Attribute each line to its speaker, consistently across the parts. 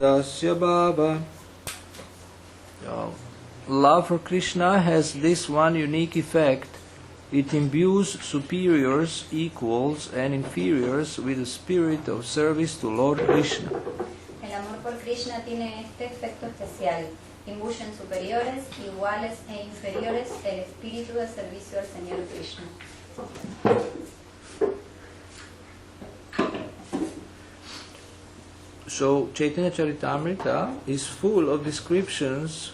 Speaker 1: Dasya Baba. Love for Krishna has this one unique effect. It imbues superiors, equals and inferiors with the spirit of service to Lord Krishna.
Speaker 2: El amor por Krishna tiene este efecto especial. Imbuyen superiores, iguales e inferiores el espíritu de servicio al Señor Krishna.
Speaker 1: So Chaitanya Charitamrita is full of descriptions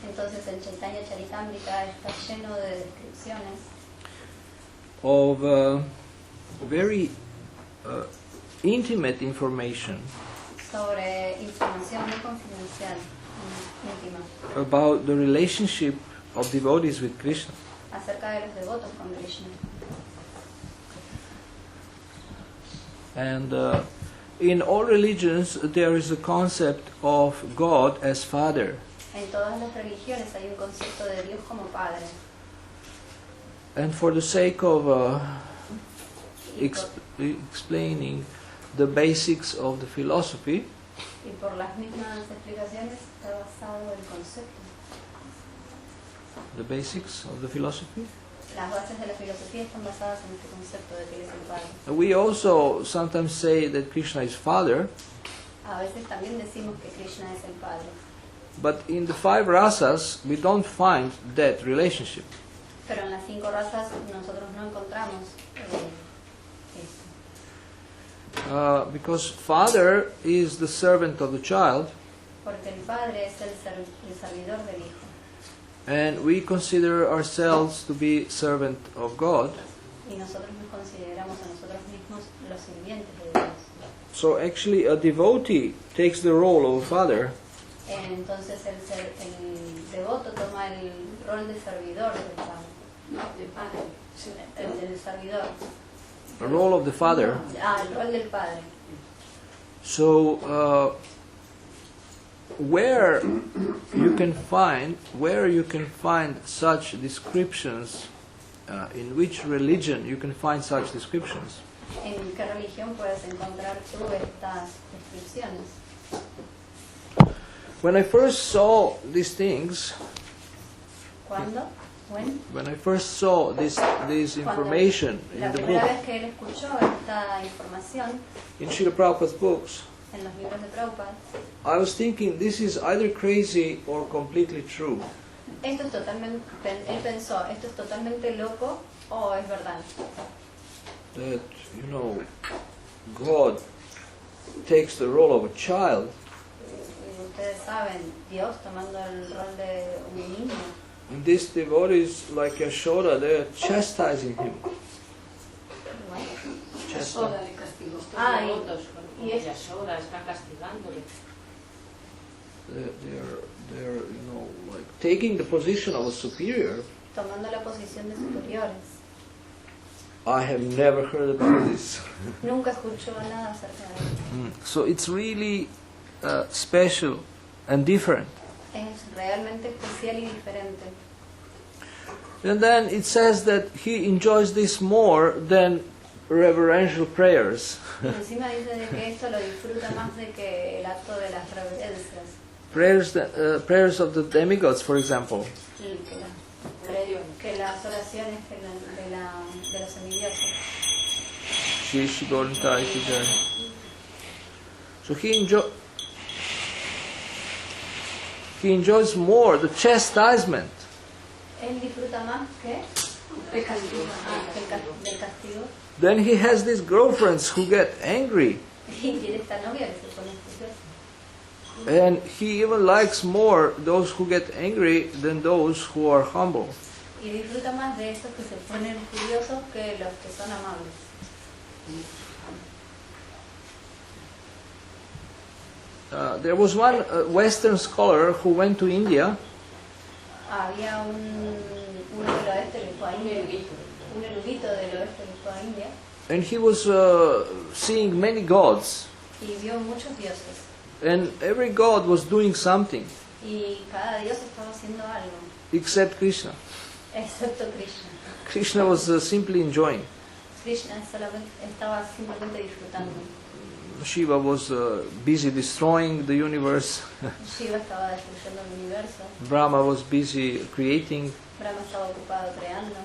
Speaker 2: Entonces el Chaitanya Charitamrita está lleno de descripciones
Speaker 1: of very intimate information
Speaker 2: sobre información muy confidencial, íntima,
Speaker 1: about the relationship of devotees with Krishna.
Speaker 2: acerca de los devotos con Krishna.
Speaker 1: And in all religions there is a concept of God as Father.
Speaker 2: En todas las religiones hay un concepto de Dios como Padre.
Speaker 1: And for the sake of explaining the basics of the philosophy,
Speaker 2: Y por las mismas explicaciones está basado el concepto.
Speaker 1: the basics of the philosophy,
Speaker 2: Las bases de la filosofía están basadas en este concepto de que Él es el Padre.
Speaker 1: we also sometimes say that Krishna is Father,
Speaker 2: A veces también decimos que Krishna es el Padre.
Speaker 1: but in the five rasas we don't find that relationship.
Speaker 2: Pero en las 5 razas nosotros no encontramos esto.
Speaker 1: Because Father is the servant of the child,
Speaker 2: Porque el Padre es el servidor del Hijo.
Speaker 1: and we consider ourselves to be servant of God.
Speaker 2: Y nosotros nos consideramos a nosotros mismos los sirvientes de Dios.
Speaker 1: So actually a devotee takes the role of a father,
Speaker 2: Entonces el devoto toma el rol de servidor del Padre.
Speaker 3: No, de padre.
Speaker 2: El del servidor.
Speaker 1: the role of the father.
Speaker 2: El rol del Padre.
Speaker 1: So where you can find such descriptions, in which religion you can find such descriptions?
Speaker 2: ¿En qué religión puedes encontrar tú estas descripciones?
Speaker 1: When I first saw these things,
Speaker 2: ¿Cuándo? ¿When?
Speaker 1: when I first saw this information
Speaker 2: La
Speaker 1: in the
Speaker 2: primera
Speaker 1: book,
Speaker 2: vez que él escuchó esta información
Speaker 1: in Srila Prabhupada's books,
Speaker 2: en los libros de Prabhupada,
Speaker 1: I was thinking this is either crazy or completely true.
Speaker 2: esto es totalmente, él pensó, esto es totalmente loco o es verdad.
Speaker 1: That, God takes the role of a child,
Speaker 2: Y ustedes saben, Dios tomando el rol de un niño.
Speaker 1: and these devotees like Yashoda, they're chastising him.
Speaker 3: Yasoda le castigó. Estos
Speaker 2: Ah,
Speaker 3: devotos,
Speaker 2: y
Speaker 3: como
Speaker 2: es-
Speaker 3: Yasoda está castigándole.
Speaker 1: They're like taking the position of a superior.
Speaker 2: Tomando la posición de superiores.
Speaker 1: I have never heard about this.
Speaker 2: Nunca escuchó nada acerca de él.
Speaker 1: So it's really special and different.
Speaker 2: Es realmente especial y diferente.
Speaker 1: And then it says that he enjoys this more than reverential prayers.
Speaker 2: Y encima dice de que esto lo disfruta más de que el acto de las reverencias.
Speaker 1: Prayers of the demigods, for example.
Speaker 2: Y que las oraciones de los semidioses.
Speaker 1: Shishi Gorantai Kijar. So he enjoys more the chastisement
Speaker 2: Él disfruta más que
Speaker 3: De castigo.
Speaker 2: del castigo.
Speaker 1: then he has these girlfriends who get angry,
Speaker 2: Y tiene esta novia que se pone furiosa.
Speaker 1: and he even likes more those who get angry than those who are humble.
Speaker 2: Y disfruta más de estos que se ponen furiosos que los que son amables.
Speaker 1: There was one Western scholar who went to India,
Speaker 2: Había uno del oeste que fue a India, un erudito del oeste que fue a India,
Speaker 1: and he was seeing many gods,
Speaker 2: y vio muchos dioses.
Speaker 1: and every god was doing something
Speaker 2: Y cada dios estaba haciendo algo,
Speaker 1: except Krishna.
Speaker 2: excepto Krishna.
Speaker 1: Krishna was simply enjoying.
Speaker 2: Krishna solamente estaba simplemente disfrutando.
Speaker 1: Shiva was busy destroying the universe.
Speaker 2: Shiva estaba destruyendo el universo,
Speaker 1: Brahma was busy creating.
Speaker 2: Brahma estaba ocupado creando,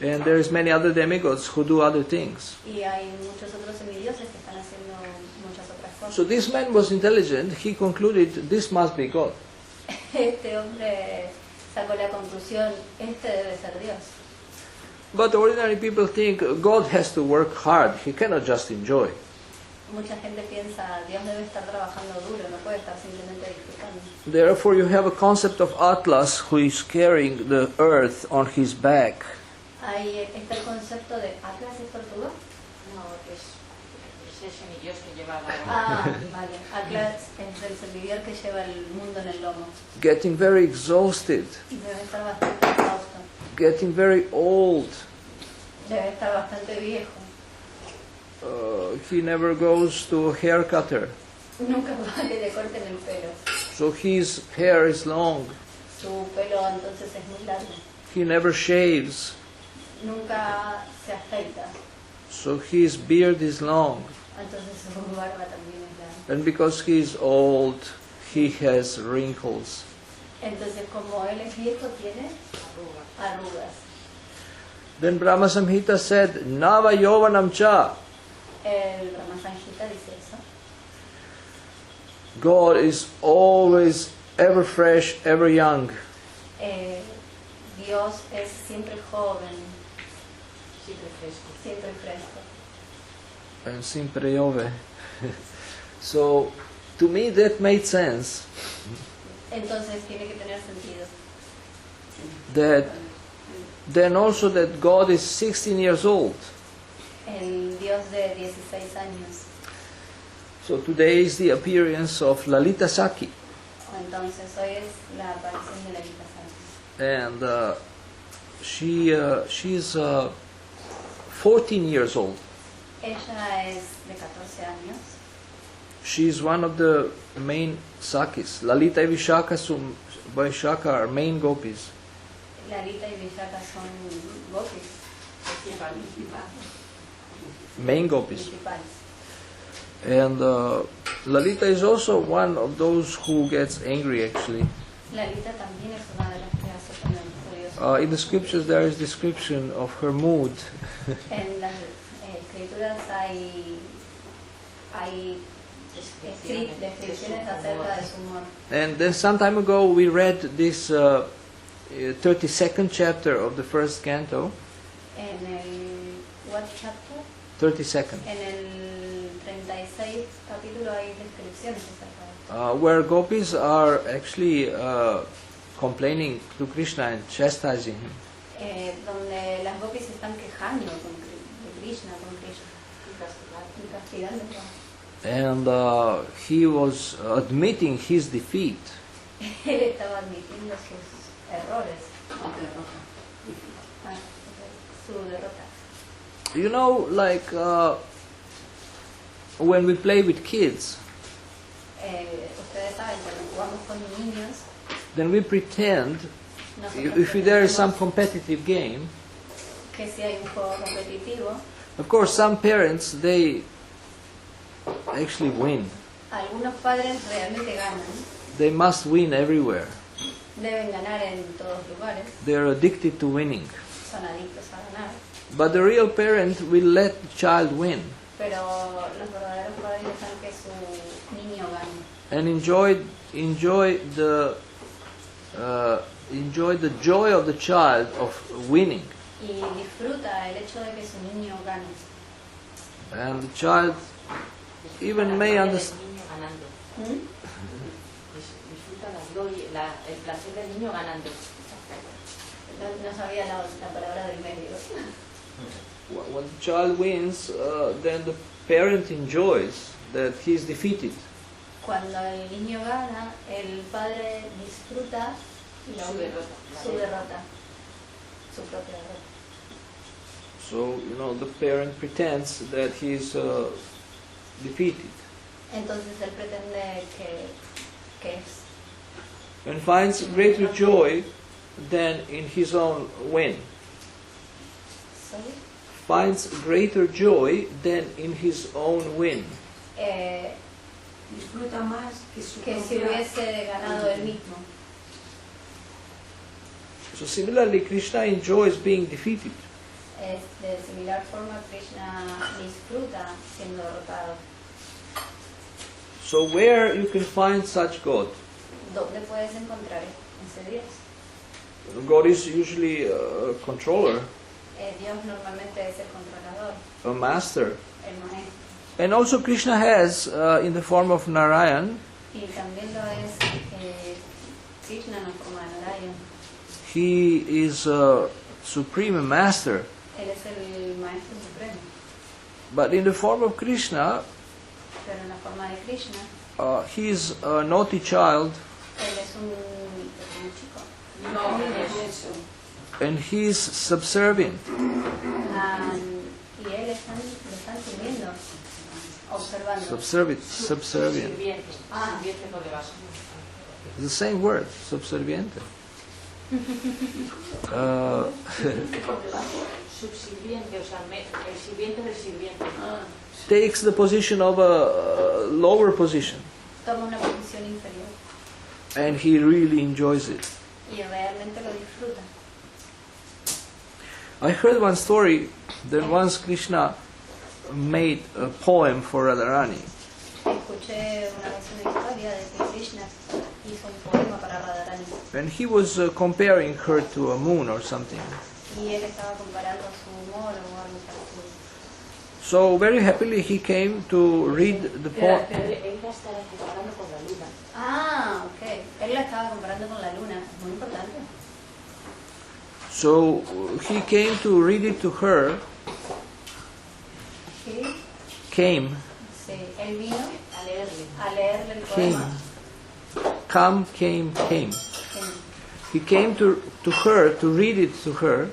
Speaker 1: And there is many other demigods who do other things.
Speaker 2: y hay muchos otros semidioses que están haciendo muchas otras cosas.
Speaker 1: So this man was intelligent. He concluded this must be God.
Speaker 2: Este hombre sacó la conclusión, este debe ser Dios.
Speaker 1: But ordinary people think God has to work hard. He cannot just enjoy.
Speaker 2: Mucha gente piensa, Dios debe estar trabajando duro, no puede estar simplemente disfrutando.
Speaker 1: Therefore you have a concept of Atlas who is carrying the earth on his back.
Speaker 2: Ahí está el concepto de Atlas es tortuga.
Speaker 3: No, es ese semidios que lleva la...
Speaker 2: Ah, vale. Atlas es el servidor que lleva el mundo en el lomo.
Speaker 1: Getting very exhausted.
Speaker 2: Debe estar bastante exhausto.
Speaker 1: Getting very old.
Speaker 2: Debe estar bastante viejo.
Speaker 1: He never goes to a hair cutter.
Speaker 2: Nunca va a que le corten el pelo.
Speaker 1: So his hair is long.
Speaker 2: Su pelo entonces es muy largo.
Speaker 1: He never shaves.
Speaker 2: Nunca se afeita.
Speaker 1: So his beard is long.
Speaker 2: Entonces su barba también es larga.
Speaker 1: And because he is old, he has wrinkles.
Speaker 2: Entonces como él es viejo tiene arrugas.
Speaker 1: Then Brahma Samhita said, Nava Yovanam Cha.
Speaker 2: El Ramasanjita dice eso.
Speaker 1: God is always ever fresh, ever young.
Speaker 2: Dios es siempre joven,
Speaker 3: Siempre fresco.
Speaker 2: siempre fresco.
Speaker 1: And Simpre Yove. So, to me that made sense.
Speaker 2: Entonces tiene que tener sentido.
Speaker 1: That then also that God is 16 years old.
Speaker 2: El Dios de 16 años.
Speaker 1: So today is the appearance of Lalita Saki.
Speaker 2: Entonces hoy es la aparición de la Gita Santa.
Speaker 1: And she's 14 years old.
Speaker 2: Ella es de 14 años.
Speaker 1: She's one of the main Sakis. Lalita and Vaishaka are main gopis.
Speaker 2: Lalita y Vishaka son gopis
Speaker 1: Main gopis.
Speaker 2: principales.
Speaker 1: And Lalita is also one of those who gets angry actually.
Speaker 2: Lalita también es una de las que hace poner furioso.
Speaker 1: In the scriptures there is description of her mood.
Speaker 2: En las escrituras hay descripciones acerca de su humor.
Speaker 1: And then some time ago we read this 32nd chapter of the first canto.
Speaker 2: En el what chapter?
Speaker 1: 32nd.
Speaker 2: En el 36 capítulo hay descripciones acerca de
Speaker 1: Where gopis are actually complaining to Krishna and chastising him.
Speaker 2: donde las gopis están quejando de Krishna, con Krishna y castigándolo.
Speaker 1: And he was admitting his defeat.
Speaker 2: Él estaba admitiendo sus errores, su derrota.
Speaker 1: You know, like when we play with kids,
Speaker 2: Ustedes saben, cuando jugamos con niños,
Speaker 1: then we pretend,
Speaker 2: nosotros
Speaker 1: if there is some
Speaker 2: pretendemos
Speaker 1: competitive game,
Speaker 2: que si hay un juego competitivo,
Speaker 1: of course some parents, they actually win.
Speaker 2: algunos padres realmente ganan,
Speaker 1: They must win everywhere.
Speaker 2: deben ganar en todos lugares,
Speaker 1: They're addicted to winning.
Speaker 2: son adictos a ganar,
Speaker 1: But the real parent will let the child win
Speaker 2: pero los verdaderos padres dejan que su niño gane
Speaker 1: and enjoy the joy of the child of winning.
Speaker 2: y disfruta el hecho de que su niño gane.
Speaker 1: And the child even may understand.
Speaker 2: ¿Mm?
Speaker 3: Disfruta el placer del niño ganando.
Speaker 2: No sabía la palabra del medio.
Speaker 1: When the child wins, then the parent enjoys that he is defeated.
Speaker 2: Cuando el niño gana, el padre disfruta su derrota, su propia derrota.
Speaker 1: So, the parent pretends that he is defeated
Speaker 2: Entonces él pretende que es,
Speaker 1: and finds greater joy than in his own win.
Speaker 2: ¿sorry?
Speaker 1: Finds greater joy than in his own win.
Speaker 4: Disfruta más que su
Speaker 2: que si
Speaker 4: propia-
Speaker 2: hubiese ganado él mismo.
Speaker 1: So similarly, Krishna enjoys being defeated.
Speaker 2: De similar forma, Krishna disfruta siendo derrotado.
Speaker 1: So where you can find such God?
Speaker 2: ¿Dónde puedes encontrar ese Dios?
Speaker 1: God is usually a controller,
Speaker 2: Dios normalmente es el controlador,
Speaker 1: a master.
Speaker 2: el maestro.
Speaker 1: And also Krishna has, in the form of Narayan,
Speaker 2: Y también lo es Krishna en la forma de Narayan.
Speaker 1: he is a supreme master.
Speaker 2: Él es el maestro supremo.
Speaker 1: But in the form of Krishna,
Speaker 2: Pero en la forma de Krishna,
Speaker 1: he is a naughty child,
Speaker 2: él es un chico.
Speaker 4: No, es eso.
Speaker 1: and he is subservient.
Speaker 2: Y él lo están sirviendo, observando.
Speaker 1: Subservient.
Speaker 3: Sirviente.
Speaker 2: Ah.
Speaker 3: Sirviente por debajo.
Speaker 1: It's the same word, subserviente.
Speaker 3: Subsirviente, o sea, el sirviente del sirviente.
Speaker 1: Takes the position of a lower position,
Speaker 2: Toma una posición inferior
Speaker 1: and he really enjoys it.
Speaker 2: y realmente lo disfruta.
Speaker 1: I heard one story that once Krishna made a poem for Radharani.
Speaker 2: Escuché una vez una historia de que Krishna hizo un poema para Radharani
Speaker 1: And he was comparing her to a moon or something.
Speaker 2: y él estaba comparando su humor o algo parecido.
Speaker 1: So very happily he came to read the poem.
Speaker 3: Pero él la estaba comparando con la luna.
Speaker 2: Ah, ok. Él la estaba comparando con la luna, es muy importante.
Speaker 1: So he came to read it to her.
Speaker 2: Sí,
Speaker 1: Came.
Speaker 2: sí. Él vino
Speaker 3: A leerle.
Speaker 2: a leerle el
Speaker 1: Came.
Speaker 2: poema.
Speaker 1: Came.
Speaker 2: Sí.
Speaker 1: He came to her to read it to her,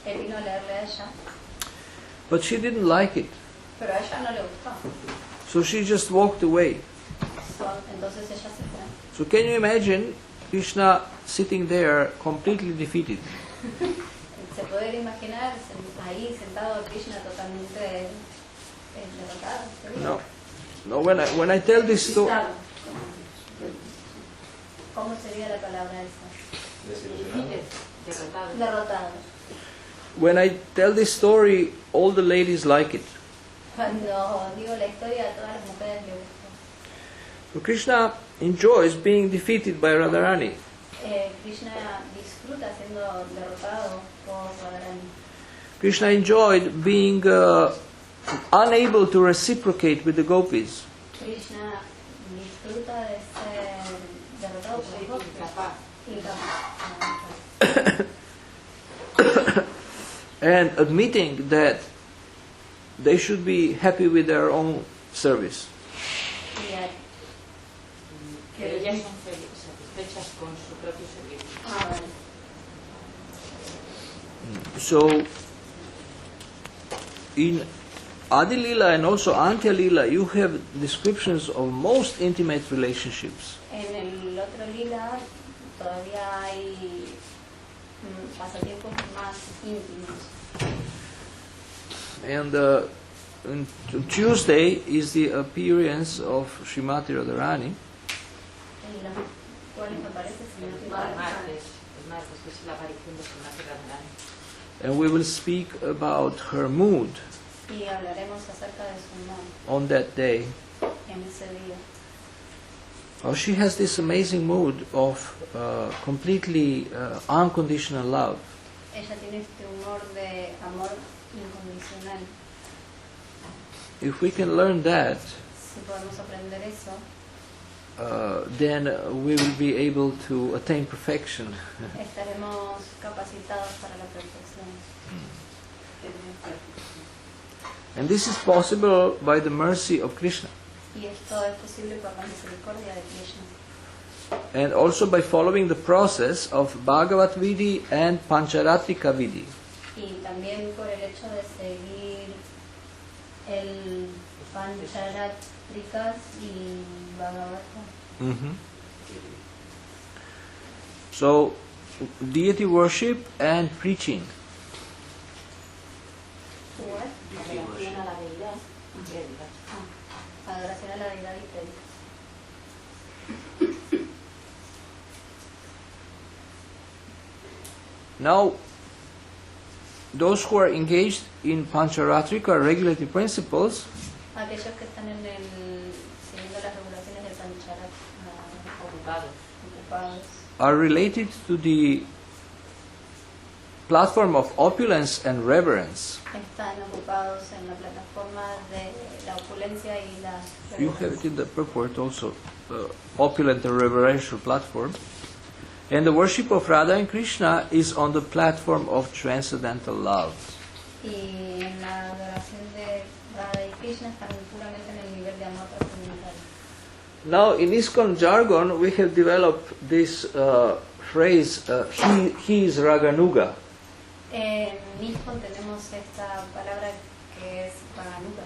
Speaker 2: Él vino a leerle a ella,
Speaker 1: but she didn't like it.
Speaker 2: pero a ella no le gustó.
Speaker 1: So she just walked away.
Speaker 2: Entonces ella se fue.
Speaker 1: So can you imagine Krishna sitting there completely defeated?
Speaker 2: Se puede imaginar ahí sentado Krishna totalmente derrotado. ¿sí?
Speaker 1: No. When I tell this story,
Speaker 2: Despistado. ¿Cómo sería la palabra esa?
Speaker 3: Defeated, derrotado.
Speaker 2: Derrotado.
Speaker 1: when I tell this story, all the ladies like it.
Speaker 2: Cuando digo la historia, a todas las mujeres les gusta.
Speaker 1: So Krishna enjoys being defeated by Radharani.
Speaker 2: Krishna disfruta siendo derrotado por Radharani.
Speaker 1: Krishna enjoyed being unable to reciprocate with the gopis.
Speaker 2: Krishna disfruta de ser derrotado por los
Speaker 3: Incapaz.
Speaker 2: incapaz.
Speaker 1: And admitting that they should be happy with their own service.
Speaker 3: Que ellas son satisfechas con su propio servicio.
Speaker 2: Vale.
Speaker 1: So, in Adi Lila and also Antya Lila, you have descriptions of most intimate relationships.
Speaker 2: En el otro lila todavía hay pasatiempos más íntimos.
Speaker 1: And on Tuesday is the appearance of Srimati Radharani.
Speaker 2: ¿Cuáles me parece? Si no estoy
Speaker 3: El
Speaker 2: mal?
Speaker 3: martes, que es la aparición de Srimati Radharani.
Speaker 1: And we will speak about her mood
Speaker 2: Y hablaremos acerca de su humor
Speaker 1: on that day.
Speaker 2: en ese día.
Speaker 1: She has this amazing mood of completely unconditional love.
Speaker 2: Ella tiene este humor de amor incondicional.
Speaker 1: If we can learn that,
Speaker 2: Si podemos aprender eso,
Speaker 1: then we will be able to attain perfection.
Speaker 2: estaremos capacitados para la perfección.
Speaker 1: And this is possible by the mercy of Krishna,
Speaker 2: Y esto es posible por la misericordia de Krishna.
Speaker 1: and also by following the process of Bhagavat Vidhi and Pancharatrika Vidhi.
Speaker 2: Y también por el hecho de seguir el Pancharatrikas y Bhagavata.
Speaker 1: So, deity worship and preaching.
Speaker 2: What?
Speaker 3: Adoración a la deidad y prédica.
Speaker 1: Now, those who are engaged in Pancharatrika regulative principles
Speaker 2: Aquellos que están siguiendo las regulaciones del Pancharat ocupados
Speaker 1: are related to the platform of opulence and reverence.
Speaker 2: están ocupados en la plataforma de la opulencia y la
Speaker 1: You have it in the purport also, opulent and reverential platform. And the worship of Radha and Krishna is on the platform of transcendental love.
Speaker 2: y en la adoración de Radha y Krishna están puramente en el nivel de amor trascendental.
Speaker 1: Now, in ISKCON jargon, we have developed this phrase, he is Raganuga.
Speaker 2: En ISKCON tenemos esta palabra que es Raganuga.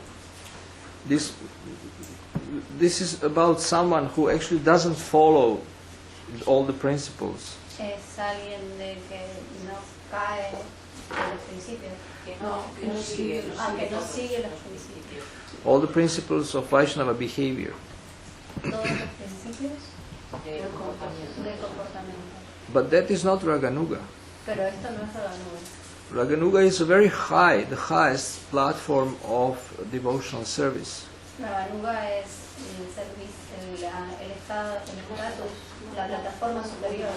Speaker 1: This is about someone who actually doesn't follow all the principles.
Speaker 2: Es alguien de que no cae de los principios,
Speaker 3: que no sigue
Speaker 2: que no sigue los principios.
Speaker 1: All the principles of Vaishnava behavior.
Speaker 2: Todos los principios
Speaker 3: de comportamiento.
Speaker 2: de comportamiento.
Speaker 1: But that is not Raganuga.
Speaker 2: Pero esto no es Raganuga.
Speaker 1: Raganuga is a very high, the highest platform of devotional service.
Speaker 2: Raganuga es el servicio, el estado, el estatus, la plataforma superior.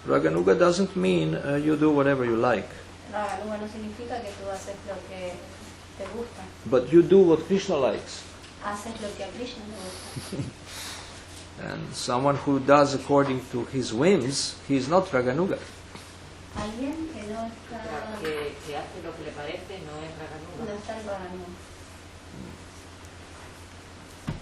Speaker 1: Raganuga doesn't mean you do whatever you like,
Speaker 2: Raganuga no significa que tú haces lo que te gusta,
Speaker 1: but you do what Krishna likes.
Speaker 2: haces lo que a Krishna le gusta.
Speaker 1: And someone who does according to his whims, he is not Raganuga.
Speaker 2: Alguien que no está,
Speaker 3: que hace lo que le parece no es
Speaker 2: no
Speaker 3: Raganuga.
Speaker 2: está en Raganuga.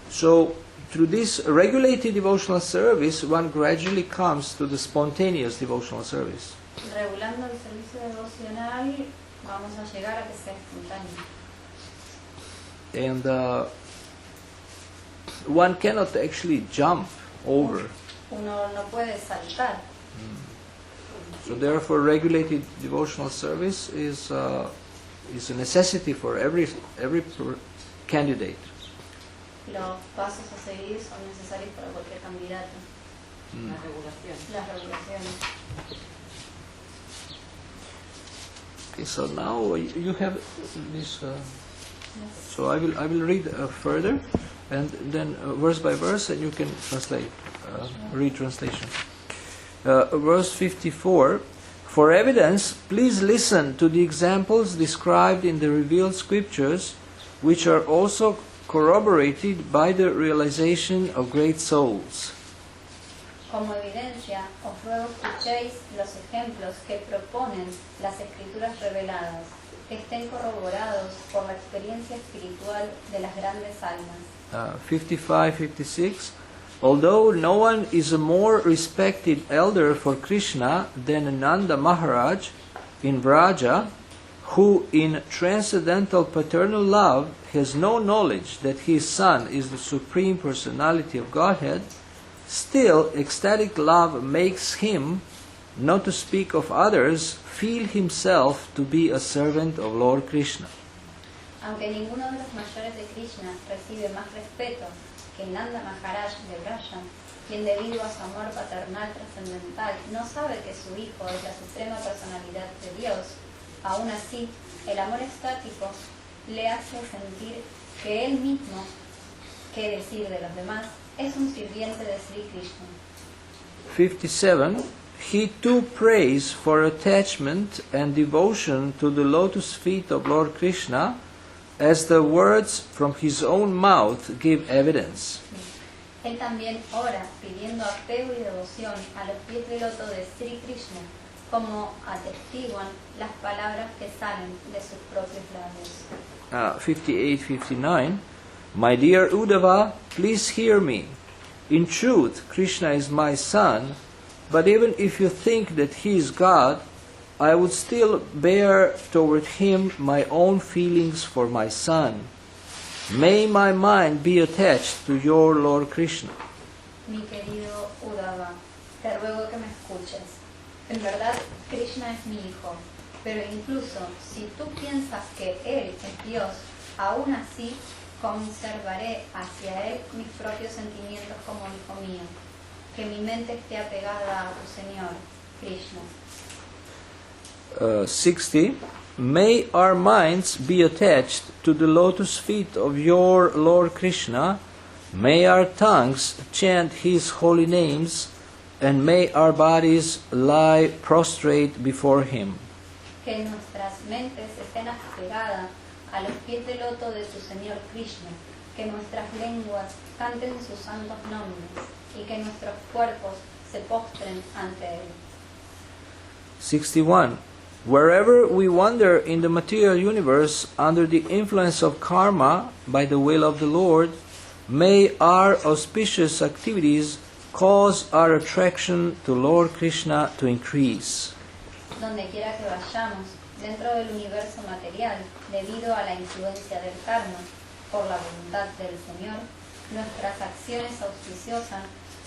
Speaker 1: So, through this regulated devotional service, one gradually comes to the spontaneous devotional service.
Speaker 2: Regulando el servicio devocional, vamos a llegar a que sea espontáneo.
Speaker 1: And one cannot actually jump over.
Speaker 2: Uno no puede saltar.
Speaker 1: So therefore, regulated devotional service is a necessity for every candidate.
Speaker 2: Los pasos a seguir son necesarios para cualquier candidato.
Speaker 3: La regulación.
Speaker 2: Las regulaciones.
Speaker 1: Okay, so now you have this. So I will read further, and then verse by verse, and you can translate, read translation. Verse 54. For evidence, please listen to the examples described in the revealed scriptures, which are also corroborated by the realization of great souls.
Speaker 2: Como evidencia, os ruego escuchéis los ejemplos que proponen las escrituras reveladas, que estén corroborados por la experiencia espiritual de las grandes almas.
Speaker 1: 55-56. Although no one is a more respected elder for Krishna than Nanda Maharaj in Vraja, who in transcendental paternal love has no knowledge that his son is the Supreme Personality of Godhead, still ecstatic love makes him, not to speak of others, feel himself to be a servant of Lord Krishna.
Speaker 2: Aunque ninguno de los mayores de Krishna recibe más respeto que Nanda Maharaj de Vraja, quien debido a su amor paternal trascendental no sabe que su hijo es la suprema personalidad de Dios, aún así el amor estático le hace sentir que él mismo, qué decir de los demás, es un sirviente de Sri Krishna.
Speaker 1: 57. He too prays for attachment and devotion to the lotus feet of Lord Krishna, as the words from his own mouth give evidence.
Speaker 2: Él también ora pidiendo apego y devoción a los pies del loto de Sri Krishna, como atestiguan las palabras que salen de sus propios labios.
Speaker 1: 58-59. My dear Uddhava, please hear me. In truth, Krishna is my son, but even if you think that he is God, I would still bear toward him my own feelings for my son. May my mind be attached to your Lord Krishna.
Speaker 2: Mi querido Uddhava, te ruego que me escuches. En verdad, Krishna es mi hijo, pero incluso si tú piensas que Él es Dios, aún así conservaré hacia Él mis propios sentimientos como hijo mío. Que mi mente esté apegada a tu Señor. Krishna.
Speaker 1: 60. May our minds be attached to the lotus feet of your Lord Krishna. May our tongues chant his holy names, and may our bodies lie prostrate before him.
Speaker 2: Que nuestras mentes estén apegadas a los pies del loto de tu Señor Krishna, que nuestras lenguas canten sus santos nombres y que nuestros cuerpos se postren ante él.
Speaker 1: 61. Wherever we wander in the material universe under the influence of karma by the will of the Lord, may our auspicious activities cause our attraction to Lord Krishna to increase.
Speaker 2: Donde quiera que vayamos, dentro del universo material, debido a la influencia del karma, por la voluntad del Señor, nuestras acciones auspiciosas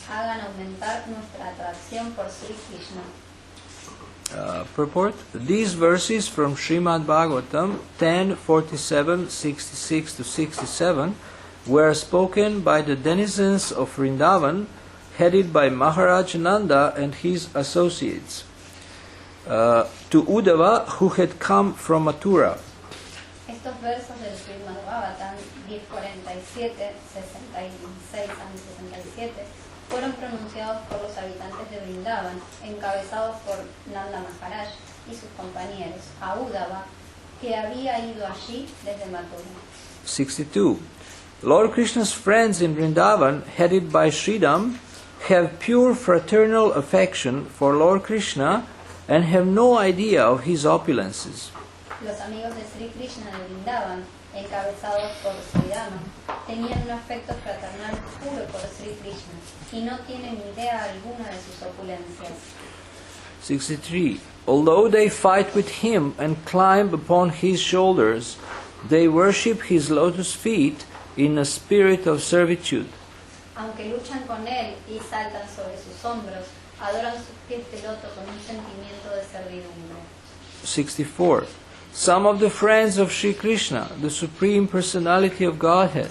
Speaker 2: hagan aumentar nuestra atracción por Sri Krishna.
Speaker 1: Purport. These verses from Srimad Bhagavatam 10:47, 66 to 67 were spoken by the denizens of Vrindavan, headed by Maharaj Nanda and his associates, to Uddhava, who had come from Mathura.
Speaker 2: Estos versos del Srimad Bhagavatam 10:47, 66 y 67 fueron pronunciados por los habitantes de Vrindavan, encabezados por Nanda Maharaj y sus compañeros, a Uddhava, que había ido allí desde Mathura.
Speaker 1: 62. Lord Krishna's friends in Vrindavan, headed by Sridham, have pure fraternal affection for Lord Krishna and have no idea of his opulences.
Speaker 2: Los amigos de Sri Krishna de Vrindavan, encabezados por Sridhama, tenían un afecto fraternal puro por Sri Krishna y no tienen idea alguna de sus opulencias.
Speaker 1: 63. Although they fight with him and climb upon his shoulders, they worship his lotus feet in a spirit of servitude.
Speaker 2: Aunque luchan con él y saltan sobre sus hombros, adoran sus pies de loto con un sentimiento de servidumbre.
Speaker 1: 64. Some of the friends of Sri Krishna, the Supreme Personality of Godhead,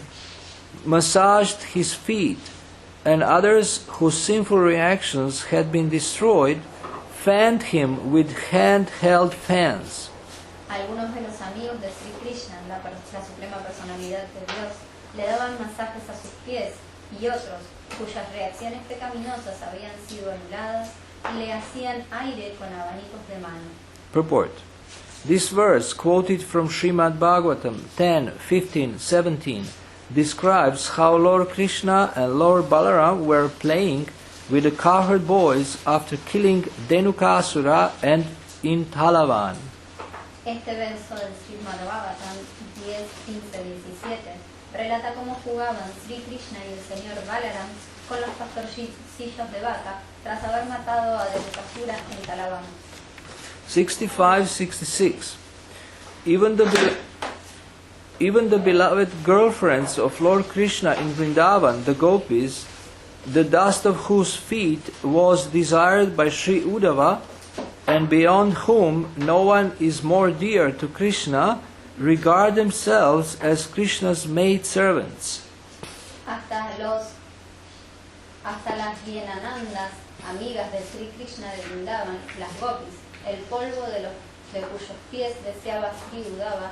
Speaker 1: massaged his feet, and others whose sinful reactions had been destroyed fanned him with handheld fans.
Speaker 2: Algunos de los amigos de Sri Krishna, la Suprema Personalidad de Dios, le daban masajes a sus pies, y otros, cuyas reacciones pecaminosas habían sido anuladas, le hacían aire con abanicos de mano.
Speaker 1: Purport. This verse, quoted from Srimad Bhagavatam 10, 15, 17, describes how Lord Krishna and Lord Balaram were playing with the cowherd boys after killing Dhenukasura and Intalavan.
Speaker 2: Este verso del Srimad Bhagavatam 10, 15, 17 relata cómo jugaban Sri Krishna y el señor Balaram con los pastorcillos de vaca tras haber matado a Dhenukasura en Talavan.
Speaker 1: 65-66. Even the beloved girlfriends of Lord Krishna in Vrindavan, the gopis, the dust of whose feet was desired by Sri Uddhava, and beyond whom no one is more dear to Krishna, regard themselves as Krishna's maidservants.
Speaker 2: Hasta las bienanandas, amigas de Sri Krishna de Vrindavan, las gopis, el polvo de cuyos pies deseaba Sri Uddhava,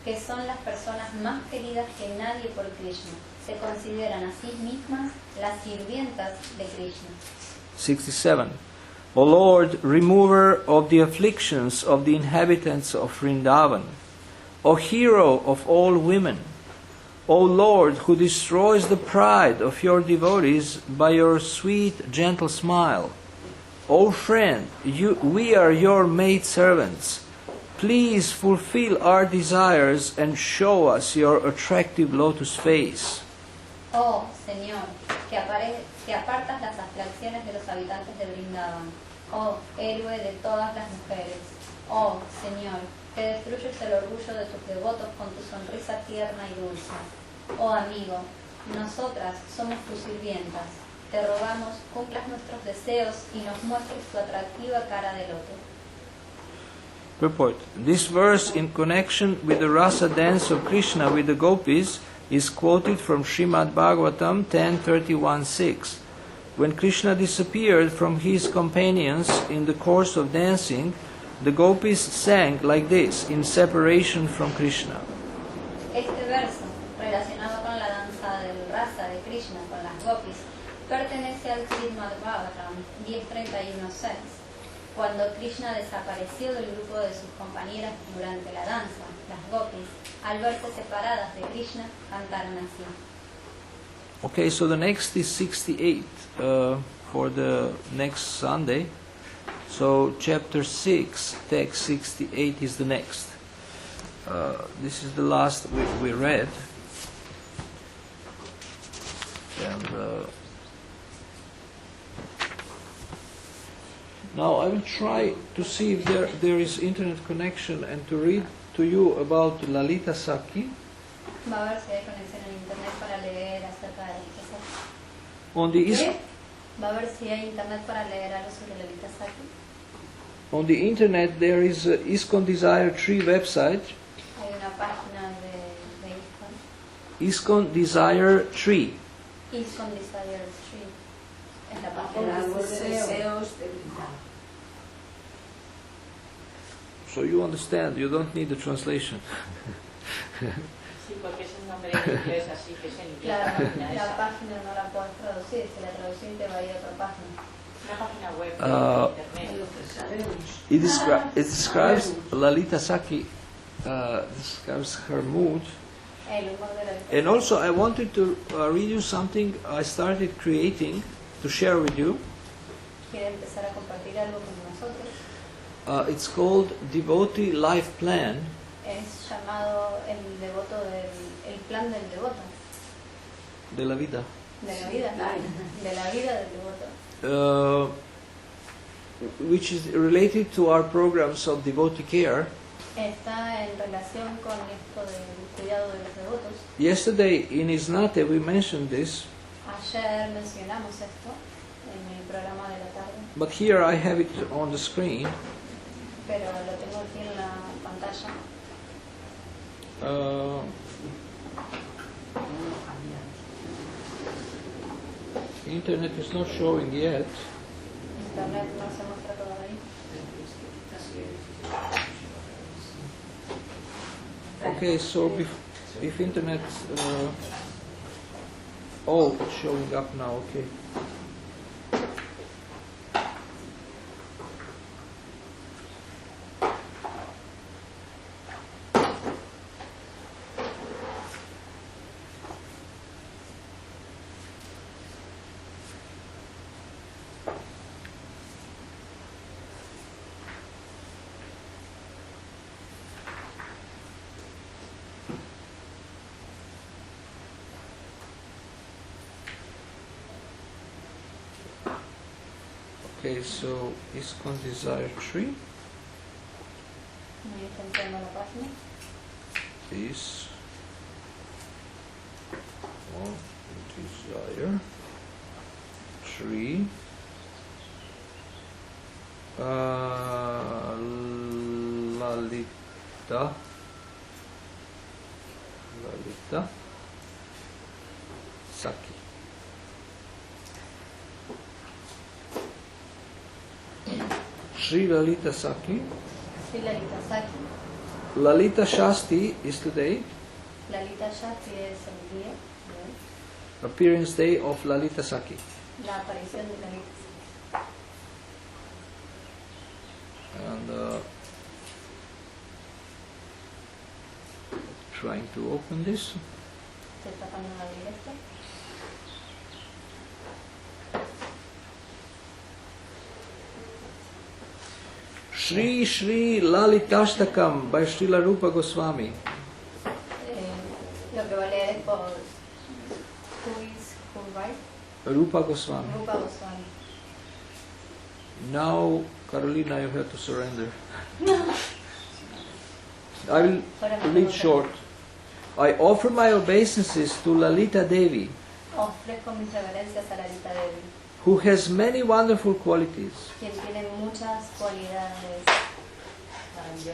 Speaker 2: que son las personas más queridas que nadie por Krishna, se consideran a sí mismas las sirvientas de Krishna.
Speaker 1: 67. O Lord, remover of the afflictions of the inhabitants of Vrindavan, O hero of all women, O Lord, who destroys the pride of your devotees by your sweet, gentle smile, O friend, we are your maidservants. Please fulfill our desires and show us your attractive lotus face.
Speaker 2: Oh Señor, que apartas las abstracciones de los habitantes de Vrindavan. Oh héroe de todas las mujeres. Oh Señor, que destruyes el orgullo de tus devotos con tu sonrisa tierna y dulce. Oh amigo, nosotras somos tus sirvientas. Te rogamos, cumplas nuestros deseos y nos muestres tu atractiva cara de loto.
Speaker 1: Purport. This verse, in connection with the rasa dance of Krishna with the gopis, is quoted from Srimad Bhagavatam 10:31-6. When Krishna disappeared from his companions in the course of dancing, the gopis sang like this in separation from Krishna.
Speaker 2: Este verso, relacionado con la danza del rasa de Krishna con las gopis, pertenece al Srimad Bhagavatam 10.31.6. Cuando Krishna desapareció del grupo de sus compañeras durante la danza, las gopis, al verse separadas de Krishna, cantaron así.
Speaker 1: Okay, so the next is 68 for the next Sunday. So chapter 6, text 68 is the next. This is the last we read. And now I will try to see if there is internet connection and to read to you about Lalita Sakhi.
Speaker 2: Va a ver si hay conexión en internet para leer acerca de Lalita Sakhi.
Speaker 1: On the
Speaker 2: Va a ver si hay internet para leer algo sobre Lalita Sakhi.
Speaker 1: On the internet there is a ISKCON Desire Tree website.
Speaker 2: Hay una página de ISKCON.
Speaker 1: ISKCON Desire Tree.
Speaker 2: ISKCON Desire Tree. Es la
Speaker 4: El
Speaker 2: página
Speaker 4: árbol de deseos de vida.
Speaker 1: So you understand, you don't need the translation.
Speaker 3: Sí, porque es un nombre en inglés, así que es en inglés.
Speaker 2: Claro,
Speaker 3: La página
Speaker 2: la
Speaker 3: esa.
Speaker 2: página no la puedes traducir, si la traducís te va a ir a otra página.
Speaker 3: Una página web de
Speaker 4: Es
Speaker 3: internet.
Speaker 4: lo que sabemos.
Speaker 1: It describes Lalita Sakhi, describes her mood.
Speaker 2: El humor de Lalita
Speaker 1: And
Speaker 2: Sakhi.
Speaker 1: also I wanted to read you something I started creating to share with you.
Speaker 2: Quiere empezar a compartir algo con nosotros.
Speaker 1: It's called Devotee Life Plan.
Speaker 2: Es llamado el devoto el plan del devoto,
Speaker 1: De la vida.
Speaker 2: de la vida del devoto,
Speaker 1: Which is related to our programs of devotee care.
Speaker 2: está en relación con esto del cuidado de los devotos.
Speaker 1: Yesterday in Isnate we mentioned this,
Speaker 2: Ayer mencionamos esto en el programa de la tarde,
Speaker 1: but here I have it on the screen.
Speaker 2: pero lo tengo aquí en la pantalla.
Speaker 1: Internet is not showing yet.
Speaker 2: Internet no se muestra todavía.
Speaker 1: Okay, so if internet, oh, it's showing up now. Okay. Okay, so ISKCON Desire Tree
Speaker 2: Ahí está entrando la página.
Speaker 1: is Desire Tree. Lalita Sakhi. Sri Lalita Sakhi.
Speaker 2: Sí, Lalita Sakhi.
Speaker 1: Lalita Shasti is today,
Speaker 2: Lalita Shasti es el día de hoy,
Speaker 1: appearance day of Lalita Sakhi.
Speaker 2: la aparición de Lalita Sakhi.
Speaker 1: And trying to open this.
Speaker 2: Estoy tratando de abrir esto.
Speaker 1: Shri Shri Lalitashtakam by Srila Rupa Goswami.
Speaker 2: Lo que va a leer es por who right?
Speaker 1: Rupa Goswami.
Speaker 2: Rupa Goswami.
Speaker 1: Now, Carolina, you have to surrender. I will read short. I offer my obeisances to Lalita Devi,
Speaker 2: Ofrezco mis reverencias a Lalita Devi,
Speaker 1: who has many wonderful qualities.
Speaker 2: quien tiene muchas cualidades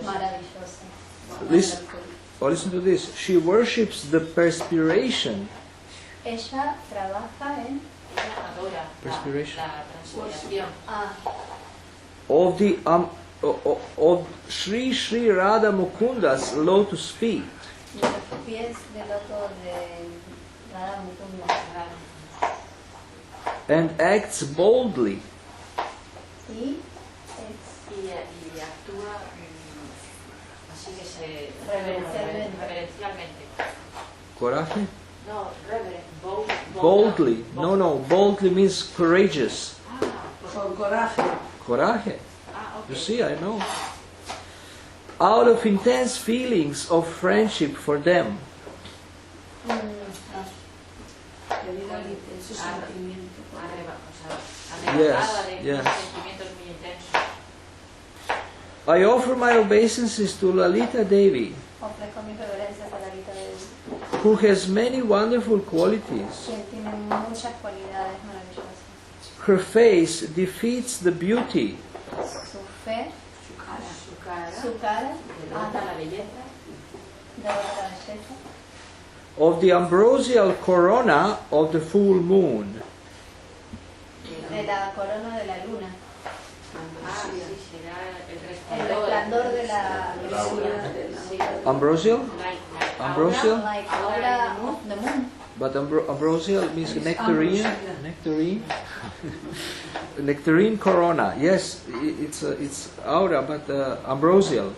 Speaker 2: maravillosas.
Speaker 1: Listen, listen to this. She worships the perspiration
Speaker 2: Ella trabaja en
Speaker 3: Ella adora
Speaker 1: perspiration.
Speaker 3: La transpiración.
Speaker 2: Ah,
Speaker 1: Of the of Sri Sri Radha Mukunda's lotus feet,
Speaker 2: de los pies del loto de Radha Mukunda.
Speaker 1: and acts boldly.
Speaker 2: Y
Speaker 3: Y actúa así que se... reverencialmente.
Speaker 1: Coraje?
Speaker 3: No, reverent.
Speaker 1: Boldly. No. Boldly means courageous.
Speaker 4: Con coraje.
Speaker 1: Coraje.
Speaker 3: Okay.
Speaker 1: You see, I know. Out of intense feelings of friendship for them.
Speaker 4: Debido al intenso sentimiento.
Speaker 3: Arrebatada de
Speaker 1: yes.
Speaker 3: sentimientos muy intensos.
Speaker 1: I offer my obeisances to Lalita Devi,
Speaker 2: ofrezco mis reverencias a la Rita de
Speaker 1: who has many wonderful qualities.
Speaker 2: quien tiene muchas cualidades maravillosas.
Speaker 1: Her face defeats the beauty
Speaker 2: Su fe,
Speaker 3: Su cara.
Speaker 2: derrota
Speaker 3: La belleza.
Speaker 2: la belleza
Speaker 1: of the ambrosial corona of the full moon.
Speaker 2: de la corona de la luna,
Speaker 3: Sí, será el
Speaker 2: el
Speaker 3: resplandor.
Speaker 2: resplandor de la
Speaker 3: Sí.
Speaker 1: Ambrosial? Ambrosial?
Speaker 2: like aura of the moon.
Speaker 1: But ambrosial means nectarine. Nectarine. Nectarine corona. Yes, it's aura, but ambrosial.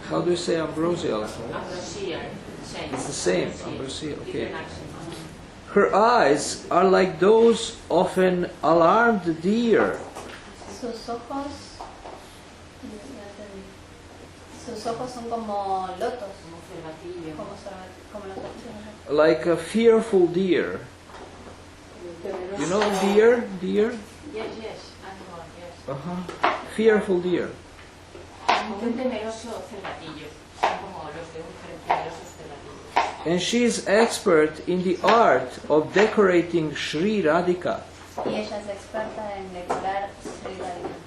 Speaker 1: How do you say ambrosial?
Speaker 3: Ambrosial.
Speaker 1: It's the same. Ambrosial. Okay.
Speaker 3: Different accent.
Speaker 1: Her eyes are like those of an alarmed deer.
Speaker 2: Sus ojos, sus ojos son como lotos,
Speaker 3: Como cervatillo.
Speaker 2: como los ojos.
Speaker 1: Like a fearful deer. You know deer? Deer?
Speaker 3: Yes, animal, yes.
Speaker 1: Uh-huh. Fearful deer.
Speaker 3: Como un temeroso cervatillo. Son como los de un temeroso cervatillo.
Speaker 1: And she is expert in the art of decorating Sri Radhika.
Speaker 2: Y ella es experta en decorar Sri Radhika.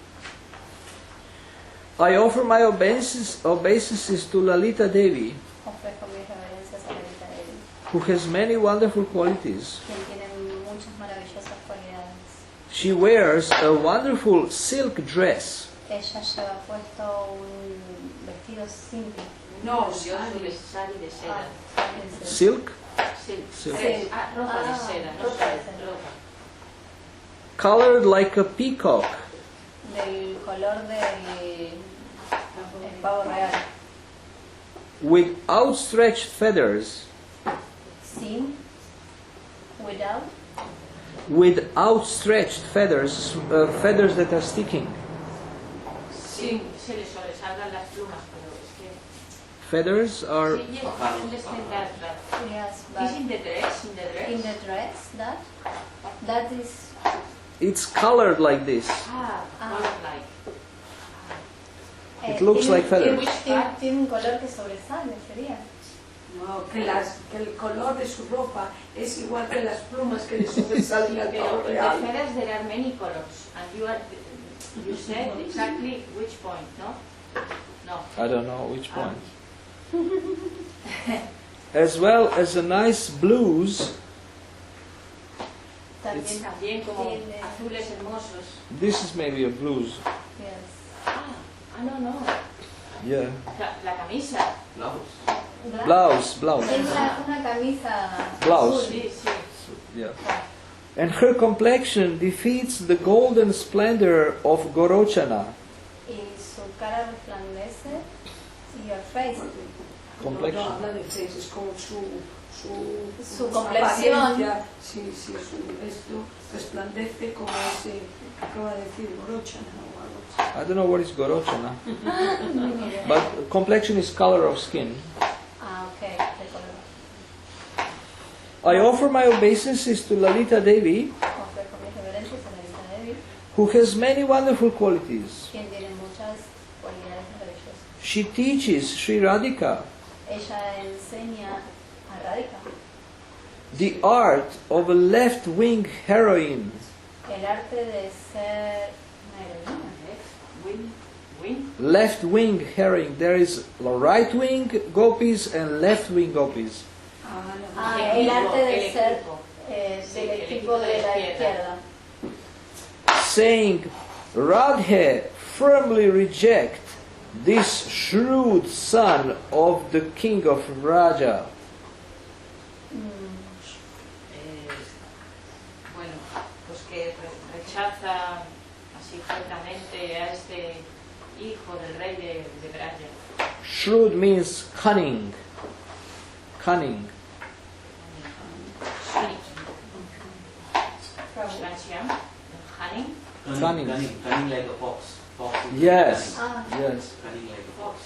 Speaker 1: I offer my obeisances to Lalita Devi,
Speaker 2: Ofrezco mis reverencias a la Rita Devi,
Speaker 1: who has many wonderful qualities.
Speaker 2: quien tiene muchas maravillosas cualidades.
Speaker 1: She wears a wonderful silk dress.
Speaker 2: Ella lleva puesto un vestido simple.
Speaker 4: No,
Speaker 3: Sari de seda.
Speaker 1: Silk?
Speaker 3: Silk.
Speaker 1: Silk.
Speaker 3: Ropa de seda, no
Speaker 2: ropa de
Speaker 3: sé,
Speaker 2: seda.
Speaker 3: ropa.
Speaker 1: Colored like a peacock,
Speaker 2: Del color del el pavo real.
Speaker 1: with outstretched feathers.
Speaker 2: Sin, without,
Speaker 1: With outstretched feathers, feathers that are sticking.
Speaker 3: Sí, se le sobresalgan las plumas, pero es que...
Speaker 1: Feathers are.
Speaker 3: Sí, yes, I understand that.
Speaker 2: yes,
Speaker 3: Is
Speaker 2: but
Speaker 3: in the dress,
Speaker 2: in the dress that is
Speaker 1: It's colored like this.
Speaker 3: color like.
Speaker 1: It looks like feathers.
Speaker 2: Tiene un color que sobresale, sería.
Speaker 4: No, que el color de su ropa es igual que las plumas que le sobresalen al pavo
Speaker 3: Pero in the
Speaker 4: real.
Speaker 3: feathers there are many colors, and you said exactly which point, no? No.
Speaker 1: I don't know which point. As well as a nice blues.
Speaker 3: También como
Speaker 2: tiene-
Speaker 3: azules hermosos.
Speaker 1: This is maybe a blues.
Speaker 2: Yes.
Speaker 3: No.
Speaker 1: Yeah.
Speaker 3: La camisa.
Speaker 1: Blouse.
Speaker 2: Es una camisa
Speaker 1: Blouse.
Speaker 3: Sí.
Speaker 1: Yeah. And her complexion defeats the golden splendor of Gorochana.
Speaker 2: y su cara resplandece y her face.
Speaker 4: No
Speaker 1: Complexion.
Speaker 4: habla de face, es como su
Speaker 2: complexión.
Speaker 4: apariencia. Sí, su esto resplandece como ese que acaba de decir Gorochana o algo así.
Speaker 1: I don't know what is Gorochana. But complexion is color of skin.
Speaker 2: Ok, de color.
Speaker 1: I offer my obeisances to Lalita Devi,
Speaker 2: Ofrezco mis reverencias a la Rita Devi,
Speaker 1: who has many wonderful qualities.
Speaker 2: quien tiene muchas cualidades maravillosas.
Speaker 1: She teaches Sri Radhika
Speaker 2: Ella enseña a Radhika
Speaker 1: the art of a left-wing heroine.
Speaker 2: el arte de ser una heroína.
Speaker 3: Wing.
Speaker 1: Left-wing heroine. There is right-wing gopis and left-wing gopis.
Speaker 2: El arte de ser del equipo de la izquierda.
Speaker 1: saying, Radhe firmly reject this shrewd son of the king of Raja.
Speaker 3: Bueno, pues que rechaza así fuertemente a este hijo del rey de Braja.
Speaker 1: Shrewd means cunning. Cunning.
Speaker 3: Translation, Hanning.
Speaker 1: Cunning.
Speaker 5: Cunning like a fox. Fox is
Speaker 1: Yes.
Speaker 5: cunning.
Speaker 1: Yes.
Speaker 5: Cunning like a fox.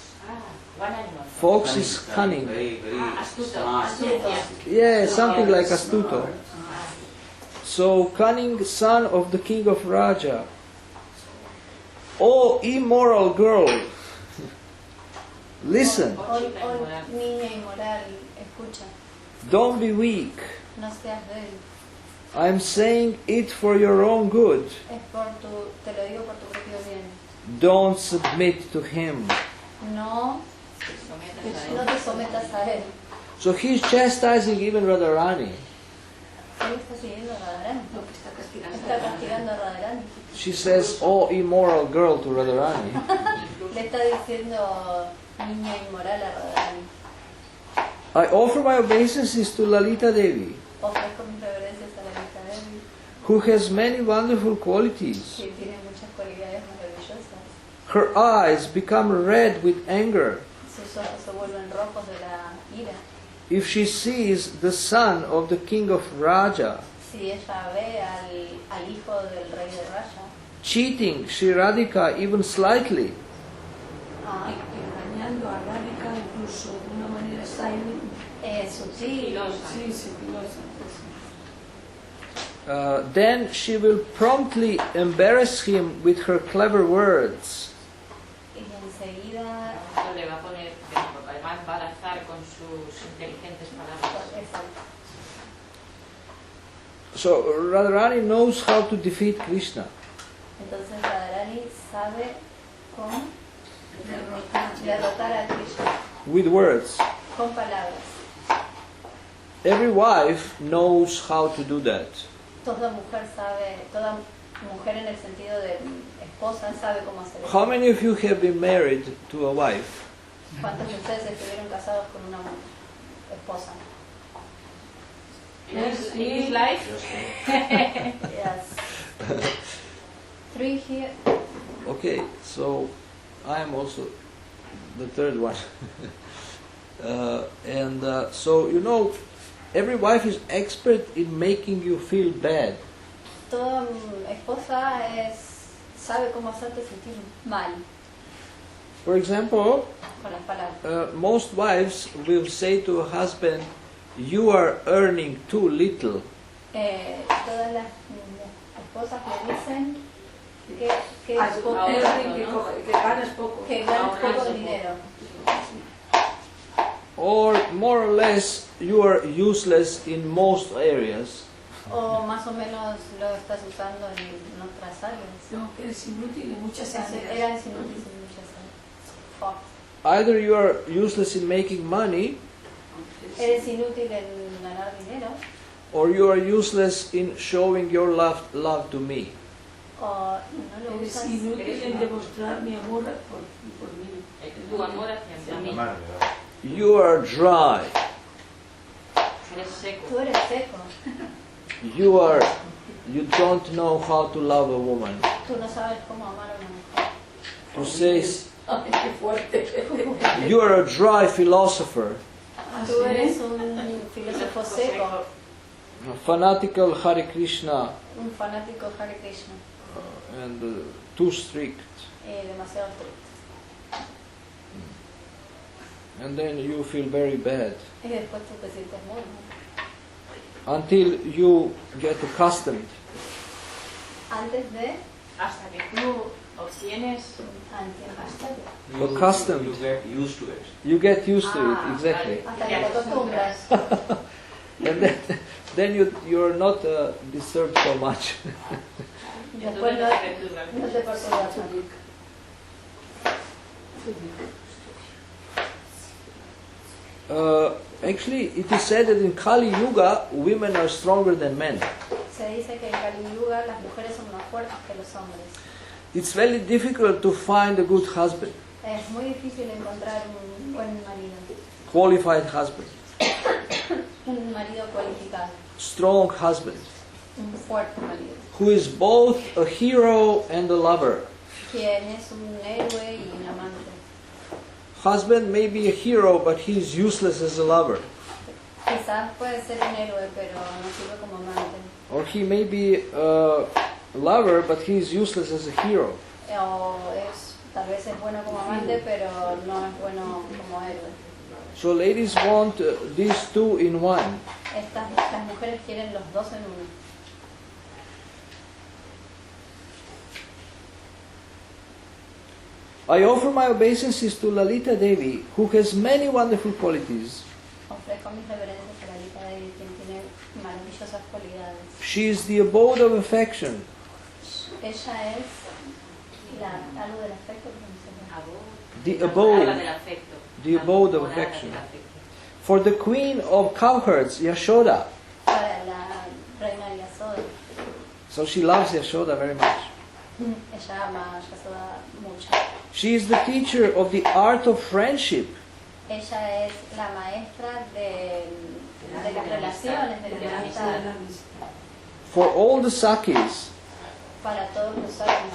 Speaker 3: One animal.
Speaker 1: Fox is cunning.
Speaker 5: Very, very
Speaker 3: Astuto.
Speaker 5: smart.
Speaker 3: Astuto.
Speaker 1: Yeah, something like astuto. So, cunning son of the king of Raja. Oh, immoral girl. Listen,
Speaker 2: Oh, niña inmoral, escucha,
Speaker 1: don't be weak.
Speaker 2: no seas débil.
Speaker 1: I'm saying it for your own good.
Speaker 2: Es te lo digo por tu propio bien.
Speaker 1: Don't submit to him.
Speaker 2: No te sometas a él.
Speaker 1: So he's chastising even Radharani.
Speaker 2: Él está siguiendo a Radharani. Está castigando a Radharani.
Speaker 1: She says, oh, immoral girl to Radharani.
Speaker 2: Le está diciendo niña inmoral a Radharani.
Speaker 1: I offer my obeisances to Lalita Devi,
Speaker 2: Ofrezco mis reverencias a la hija de él,
Speaker 1: who has many wonderful qualities.
Speaker 2: que tiene muchas cualidades maravillosas.
Speaker 1: Her eyes become red with anger
Speaker 2: Sus ojos se vuelven rojos de la ira.
Speaker 1: if she sees the son of the king of Raja
Speaker 2: Si ella ve al hijo del rey de Raja,
Speaker 1: cheating Sri Radhika even slightly.
Speaker 4: Engañando a Radhika incluso de una manera sutil.
Speaker 2: sutil,
Speaker 4: Sí, sigilosa.
Speaker 1: Then she will promptly embarrass him with her clever words.
Speaker 2: y enseguida
Speaker 3: Esto le va a poner, además va a lanzar con sus inteligentes palabras.
Speaker 2: exacto.
Speaker 1: So Radharani knows how to defeat Krishna.
Speaker 2: Entonces Radharani sabe cómo derrotar a Krishna
Speaker 1: With words.
Speaker 2: con palabras.
Speaker 1: Every wife knows how to do that.
Speaker 2: Toda mujer en el sentido de esposa sabe cómo hacer eso.
Speaker 1: How many of you have been married to a wife?
Speaker 2: ¿Cuántos de ustedes estuvieron casados con una esposa?
Speaker 3: In his life,
Speaker 2: Yes. 3 here.
Speaker 1: Okay, so I am also the third one. So, you know, every wife is expert in making you feel bad.
Speaker 2: Toda esposa sabe cómo hacerte sentir mal
Speaker 1: For example,
Speaker 2: con las palabras.
Speaker 1: most wives will say to a husband, you are earning too little.
Speaker 2: Todas las esposas le dicen que
Speaker 4: Que
Speaker 2: es poco,
Speaker 4: ganas poco.
Speaker 2: que ganas poco dinero.
Speaker 1: Or more or less, you are useless in most areas.
Speaker 2: O más o menos lo estás usando en otras áreas.
Speaker 4: No, que eres inútil en muchas
Speaker 2: Eras
Speaker 4: áreas.
Speaker 2: inútil en muchas áreas.
Speaker 1: Either you are useless in making money,
Speaker 2: Eres inútil en ganar dinero,
Speaker 1: or you are useless in showing your love to me.
Speaker 2: o no lo
Speaker 4: Eres
Speaker 2: usas.
Speaker 4: inútil en demostrar mi amor por mí.
Speaker 3: tu amor hacia mí.
Speaker 1: You are dry.
Speaker 3: Eres seco.
Speaker 2: Tú eres seco.
Speaker 1: You don't know how to love a woman.
Speaker 2: Tú no sabes cómo amar a una mujer.
Speaker 1: To say,
Speaker 4: Ay, qué fuerte.
Speaker 1: you are a dry philosopher,
Speaker 2: Tú eres un filósofo seco,
Speaker 1: a fanatical Hare Krishna,
Speaker 2: un fanático Hare Krishna,
Speaker 1: and too strict.
Speaker 2: demasiado estricto.
Speaker 1: And then you feel very bad
Speaker 2: Y después tú te sientes muy mal.
Speaker 1: until you get accustomed.
Speaker 2: Antes de
Speaker 3: Hasta que tú obtienes
Speaker 2: Antya.
Speaker 1: Accustomed.
Speaker 5: You get used to it.
Speaker 1: You get used to it, exactly.
Speaker 2: Hasta que te acostumbras.
Speaker 1: And then you're not disturbed so much.
Speaker 2: Y después no te perturbas tanto.
Speaker 1: Actually, it is said that in Kali Yuga, women are stronger than men.
Speaker 2: Se dice que en Kali Yuga las mujeres son más fuertes que los hombres.
Speaker 1: It's very difficult to find a good husband,
Speaker 2: Es muy difícil encontrar un buen marido,
Speaker 1: qualified husband,
Speaker 2: un marido cualificado,
Speaker 1: strong husband,
Speaker 2: un fuerte marido,
Speaker 1: who is both a hero and a lover.
Speaker 2: quien es un héroe y un amante.
Speaker 1: Husband may be a hero, but he is useless as a lover.
Speaker 2: Quizás puede ser un héroe, pero no sirve como amante.
Speaker 1: Or he may be a lover, but he is useless as a hero.
Speaker 2: O tal vez es bueno como amante, pero no es bueno como héroe.
Speaker 1: So ladies want these two in one.
Speaker 2: Las mujeres quieren los dos en uno.
Speaker 1: I offer my obeisances to Lalita Devi, who has many wonderful qualities.
Speaker 2: Ofrezco mis reverencias a la Lita Devi, quien tiene maravillosas cualidades.
Speaker 1: She is the abode of affection.
Speaker 2: Ella es algo del afecto, pero no sé.
Speaker 1: The
Speaker 3: La
Speaker 1: abode,
Speaker 3: morada del afecto.
Speaker 1: the
Speaker 3: La
Speaker 1: abode of
Speaker 3: morada
Speaker 1: affection.
Speaker 3: del afecto.
Speaker 1: For the queen of cowherds, Yashoda.
Speaker 2: Para la reina Yasoda.
Speaker 1: So she loves Yashoda very much.
Speaker 2: Ella ama a Yasoda mucho.
Speaker 1: She is the teacher of the art of friendship.
Speaker 2: Ella es la maestra de las relaciones, de la amistad,
Speaker 1: For all the Sakis.
Speaker 2: para todos los hombres.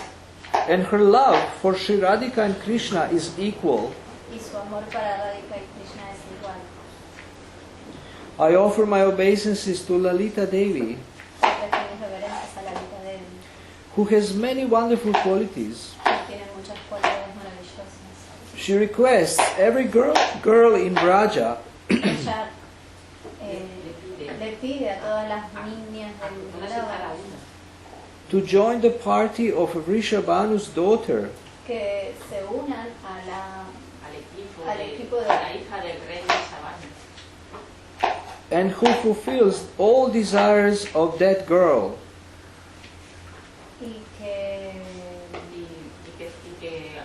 Speaker 1: And her love for Sri Radhika and Krishna is equal.
Speaker 2: Y su amor para Radhika y Krishna es igual.
Speaker 1: I offer my obeisances to Lalita Devi,
Speaker 2: Ofrezco mis reverencias a la Lita Devi,
Speaker 1: who has many wonderful qualities.
Speaker 2: que tiene muchas cualidades maravillosas.
Speaker 1: She requests every girl in Braja
Speaker 2: Ella le pide a todas las niñas del
Speaker 3: Todas y cada
Speaker 2: Vrava
Speaker 3: una.
Speaker 1: to join the party of Vrishabhanu's daughter,
Speaker 2: que se unan al equipo de
Speaker 3: la hija del rey de Sabana.
Speaker 1: and who fulfills all desires of that girl.
Speaker 2: y que
Speaker 3: Y que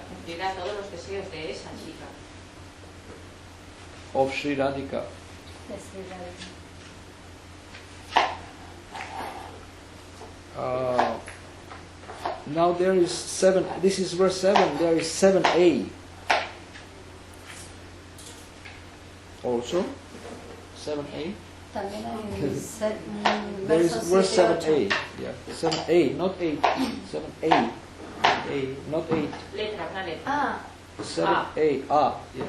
Speaker 3: cumplirá todos los deseos de esa chica.
Speaker 1: Of Sri Radhika.
Speaker 2: de Sri Radhika.
Speaker 1: Now there is 7, this is verse 7, there is 7a. Also, 7a.
Speaker 2: También hay un
Speaker 1: There is
Speaker 2: verso
Speaker 1: verse
Speaker 2: 7 y
Speaker 1: 7a. Yeah, 7a, not 8. 7a. A, not 8.
Speaker 3: Letra, una letra.
Speaker 2: Ah,
Speaker 1: 7a. Ah, yeah.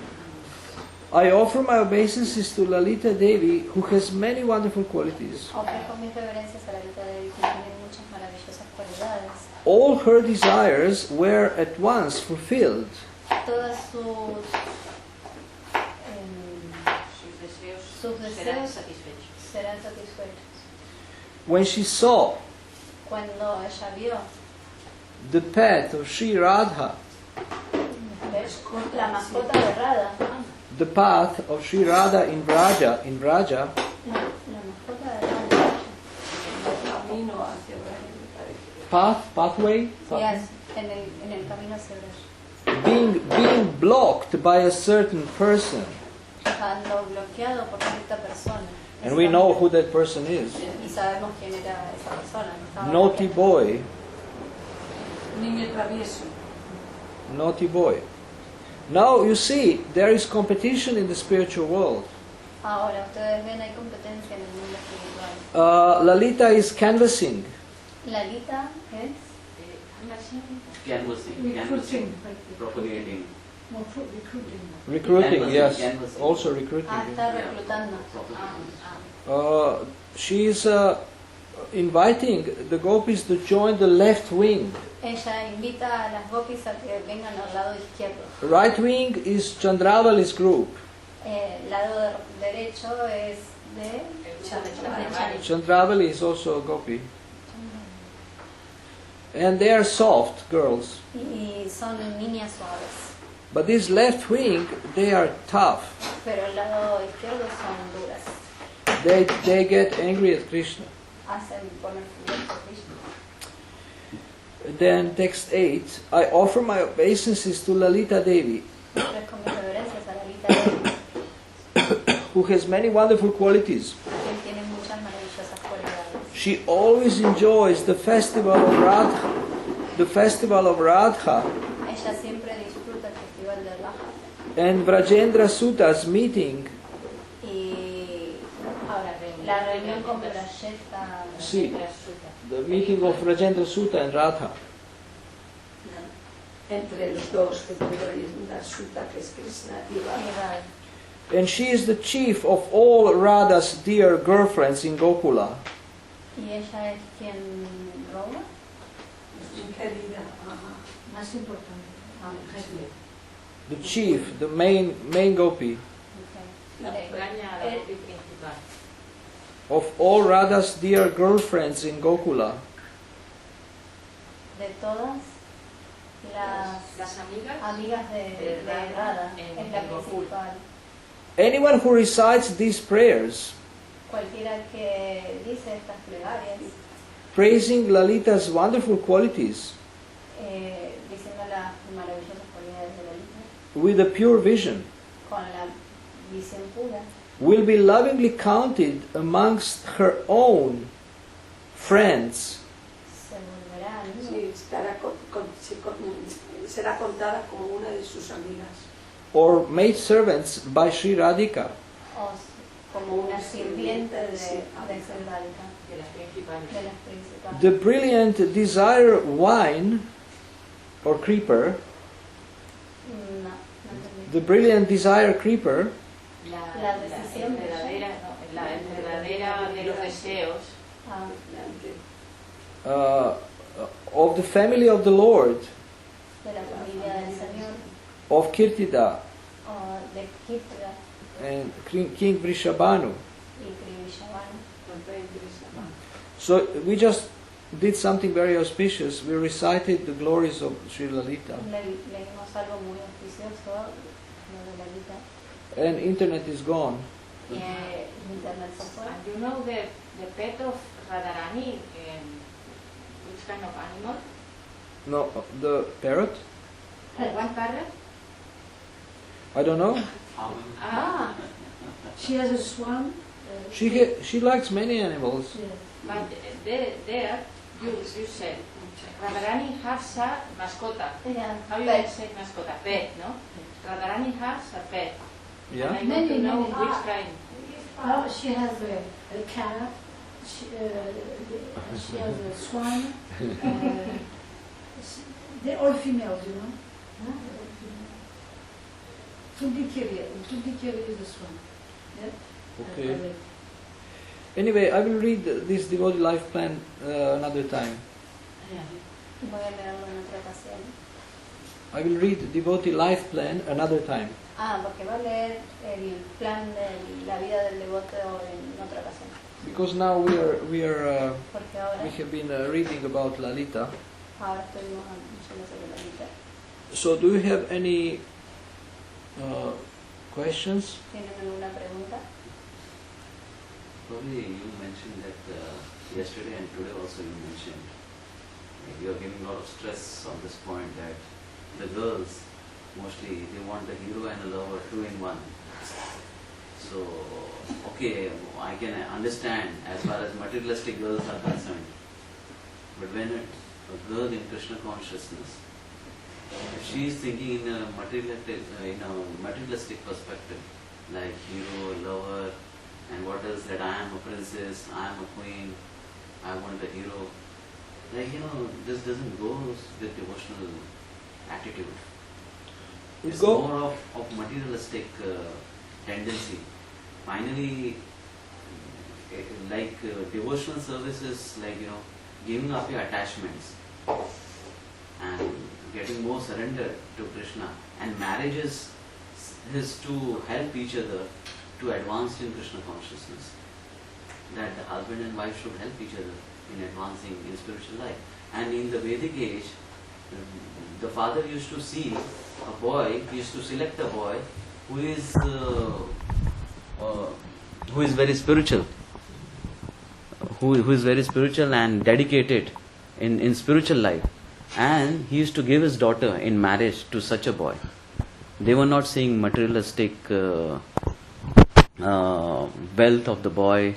Speaker 1: I offer my obeisances to Lalita Devi, who has many wonderful qualities.
Speaker 2: ofrezco mis reverencias a la Lita Devi, que tiene muchas maravillosas cualidades.
Speaker 1: All her desires were at once fulfilled
Speaker 2: Todas sus
Speaker 3: Sus deseos serán
Speaker 2: deseos
Speaker 3: satisfechos.
Speaker 2: serán satisfechos.
Speaker 1: when she saw
Speaker 2: Cuando ella vio
Speaker 1: the pet of Sri Radha,
Speaker 2: la mascota de Radha,
Speaker 1: the path of Sri Radha in Braja,
Speaker 2: la mascota de Radha,
Speaker 4: camino hacia Braja, me parece.
Speaker 1: pathway,
Speaker 2: yes, en el camino hacia Braja,
Speaker 1: being blocked by a certain person,
Speaker 2: estando bloqueado por cierta persona.
Speaker 1: and we know who that person is.
Speaker 2: Y sabemos quién era esa persona. Estaba
Speaker 1: Naughty
Speaker 2: bloqueado.
Speaker 1: boy,
Speaker 4: Niño travieso.
Speaker 1: naughty boy. Now you see, there is competition in the spiritual world.
Speaker 2: Ahora, ustedes ven, hay competencia en el mundo espiritual.
Speaker 1: Lalita is canvassing.
Speaker 2: Lalita es
Speaker 5: Canvassing, propagating.
Speaker 1: Recruiting,
Speaker 5: Canvassing,
Speaker 1: yes.
Speaker 5: canvassing.
Speaker 1: Also recruiting.
Speaker 2: está reclutando.
Speaker 1: She is inviting the gopis to join the left wing.
Speaker 2: Ella invita a las gopis a que vengan al lado izquierdo.
Speaker 1: Right wing is Chandravali's group.
Speaker 2: El lado derecho es de Chandravali.
Speaker 1: Chandravali is also a gopi. And they are soft girls.
Speaker 2: Y son niñas suaves.
Speaker 1: But this left wing, they are tough.
Speaker 2: Pero el lado izquierdo son duras.
Speaker 1: They get angry at Krishna.
Speaker 2: Hacen poner furioso a Krishna.
Speaker 1: Then text 8, I offer my obeisances to Lalita Devi,
Speaker 2: Ofrezco mis reverencias a la Lita Devi,
Speaker 1: who has many wonderful qualities.
Speaker 2: Él tiene muchas maravillosas cualidades.
Speaker 1: She always enjoys the festival of Radha. The festival of Radha
Speaker 2: Ella siempre disfruta el festival de Raja.
Speaker 1: and Vrajendra Suta's meeting.
Speaker 2: Y ahora, la reunión con Brajeta,
Speaker 1: Sí, the meeting of Vrajendra Suta and Radha.
Speaker 4: Entre los dos, que pueden dar Suta, que es Krsna y Radha.
Speaker 1: And she is the chief of all Radha's dear girlfriends in Gokula.
Speaker 2: Y ella es quien roba.
Speaker 4: Querida,
Speaker 6: Más importante.
Speaker 1: The chief, the main gopi
Speaker 3: La engaña a la gopi principal.
Speaker 1: of all Radha's dear girlfriends in Gokula.
Speaker 2: De todas las
Speaker 3: amigas
Speaker 2: de Radha,
Speaker 3: en
Speaker 2: es la
Speaker 3: Gokul.
Speaker 2: principal.
Speaker 1: Anyone who recites these prayers,
Speaker 2: Cualquiera que dice estas plegarias,
Speaker 1: praising Lalita's wonderful qualities
Speaker 2: diciendo las maravillosas cualidades de Lalita,
Speaker 1: with a pure vision,
Speaker 2: con la visión pura,
Speaker 1: will be lovingly counted amongst her own friends
Speaker 2: se volverá amiga.
Speaker 4: sí, será contada como una de sus amigas.
Speaker 1: or maidservants by Sri Radhika.
Speaker 2: O como una sirviente de Sri Radhika,
Speaker 3: De las principales.
Speaker 2: de las principales.
Speaker 1: The brilliant desire wine or creeper,
Speaker 2: No, no entendí.
Speaker 1: the brilliant desire creeper
Speaker 2: La decisión de
Speaker 3: la enredadera de los deseos
Speaker 2: Ah,
Speaker 1: of the family of the Lord,
Speaker 2: de la familia del Señor,
Speaker 1: of Kirtida
Speaker 2: o de Kitra
Speaker 1: and King Vrishabhanu.
Speaker 2: y Krivishavana.
Speaker 1: So we just did something very auspicious. We recited the glories of Sri Lalita.
Speaker 2: Leímos algo muy auspicioso, lo de Lalita,
Speaker 1: And internet is gone.
Speaker 2: y internet se fue.
Speaker 3: And you know the pet of Radharani, which kind of animal?
Speaker 1: No, the parrot?
Speaker 3: One parrot?
Speaker 1: I don't know.
Speaker 3: Ah,
Speaker 6: She has a swan.
Speaker 1: She likes many animals.
Speaker 3: but there you said Radharani has a mascota.
Speaker 2: Yeah,
Speaker 3: How you
Speaker 2: but
Speaker 3: say mascota? Pet, no? Radharani has a pet. And
Speaker 1: Yeah.
Speaker 3: I want
Speaker 6: Many,
Speaker 3: to know
Speaker 6: many.
Speaker 3: which kind.
Speaker 6: She has a cat. She has a swan. They're all females, you know. Tundikiri is the swan. Yeah?
Speaker 1: Okay. Anyway, I will read this devotee life plan another time.
Speaker 2: voy a leerlo en otra ocasión.
Speaker 1: I will read devotee life plan another time.
Speaker 2: Porque va a leer el plan de la vida del devoto en otra ocasión.
Speaker 1: Because now we
Speaker 2: Porque ahora
Speaker 1: have been reading about Lalita.
Speaker 2: estuvimos hablando sobre Lalita.
Speaker 1: So do you have any questions?
Speaker 2: ¿Tienen alguna pregunta?
Speaker 5: Probably you mentioned that yesterday and today also you mentioned you are giving a lot of stress on this point that the girls mostly they want the hero and a lover two in one. So okay, I can understand as far as materialistic girls are concerned, but when a girl in Krishna consciousness, if she is thinking in a materialistic perspective, like hero, lover, and what else, that I am a princess, I am a queen, I want a hero. Like, this doesn't go with devotional attitude. It's more of materialistic tendency. Finally, devotional service is like, giving up your attachments and getting more surrendered to Krishna. And marriage is to help each other to advance in Krishna consciousness. That the husband and wife should help each other in advancing in spiritual life. And in the Vedic age, the father used to see a boy, he used to select a boy who is very spiritual, who is very spiritual and dedicated in spiritual life. And he used to give his daughter in marriage to such a boy. They were not seeing materialistic wealth of the boy.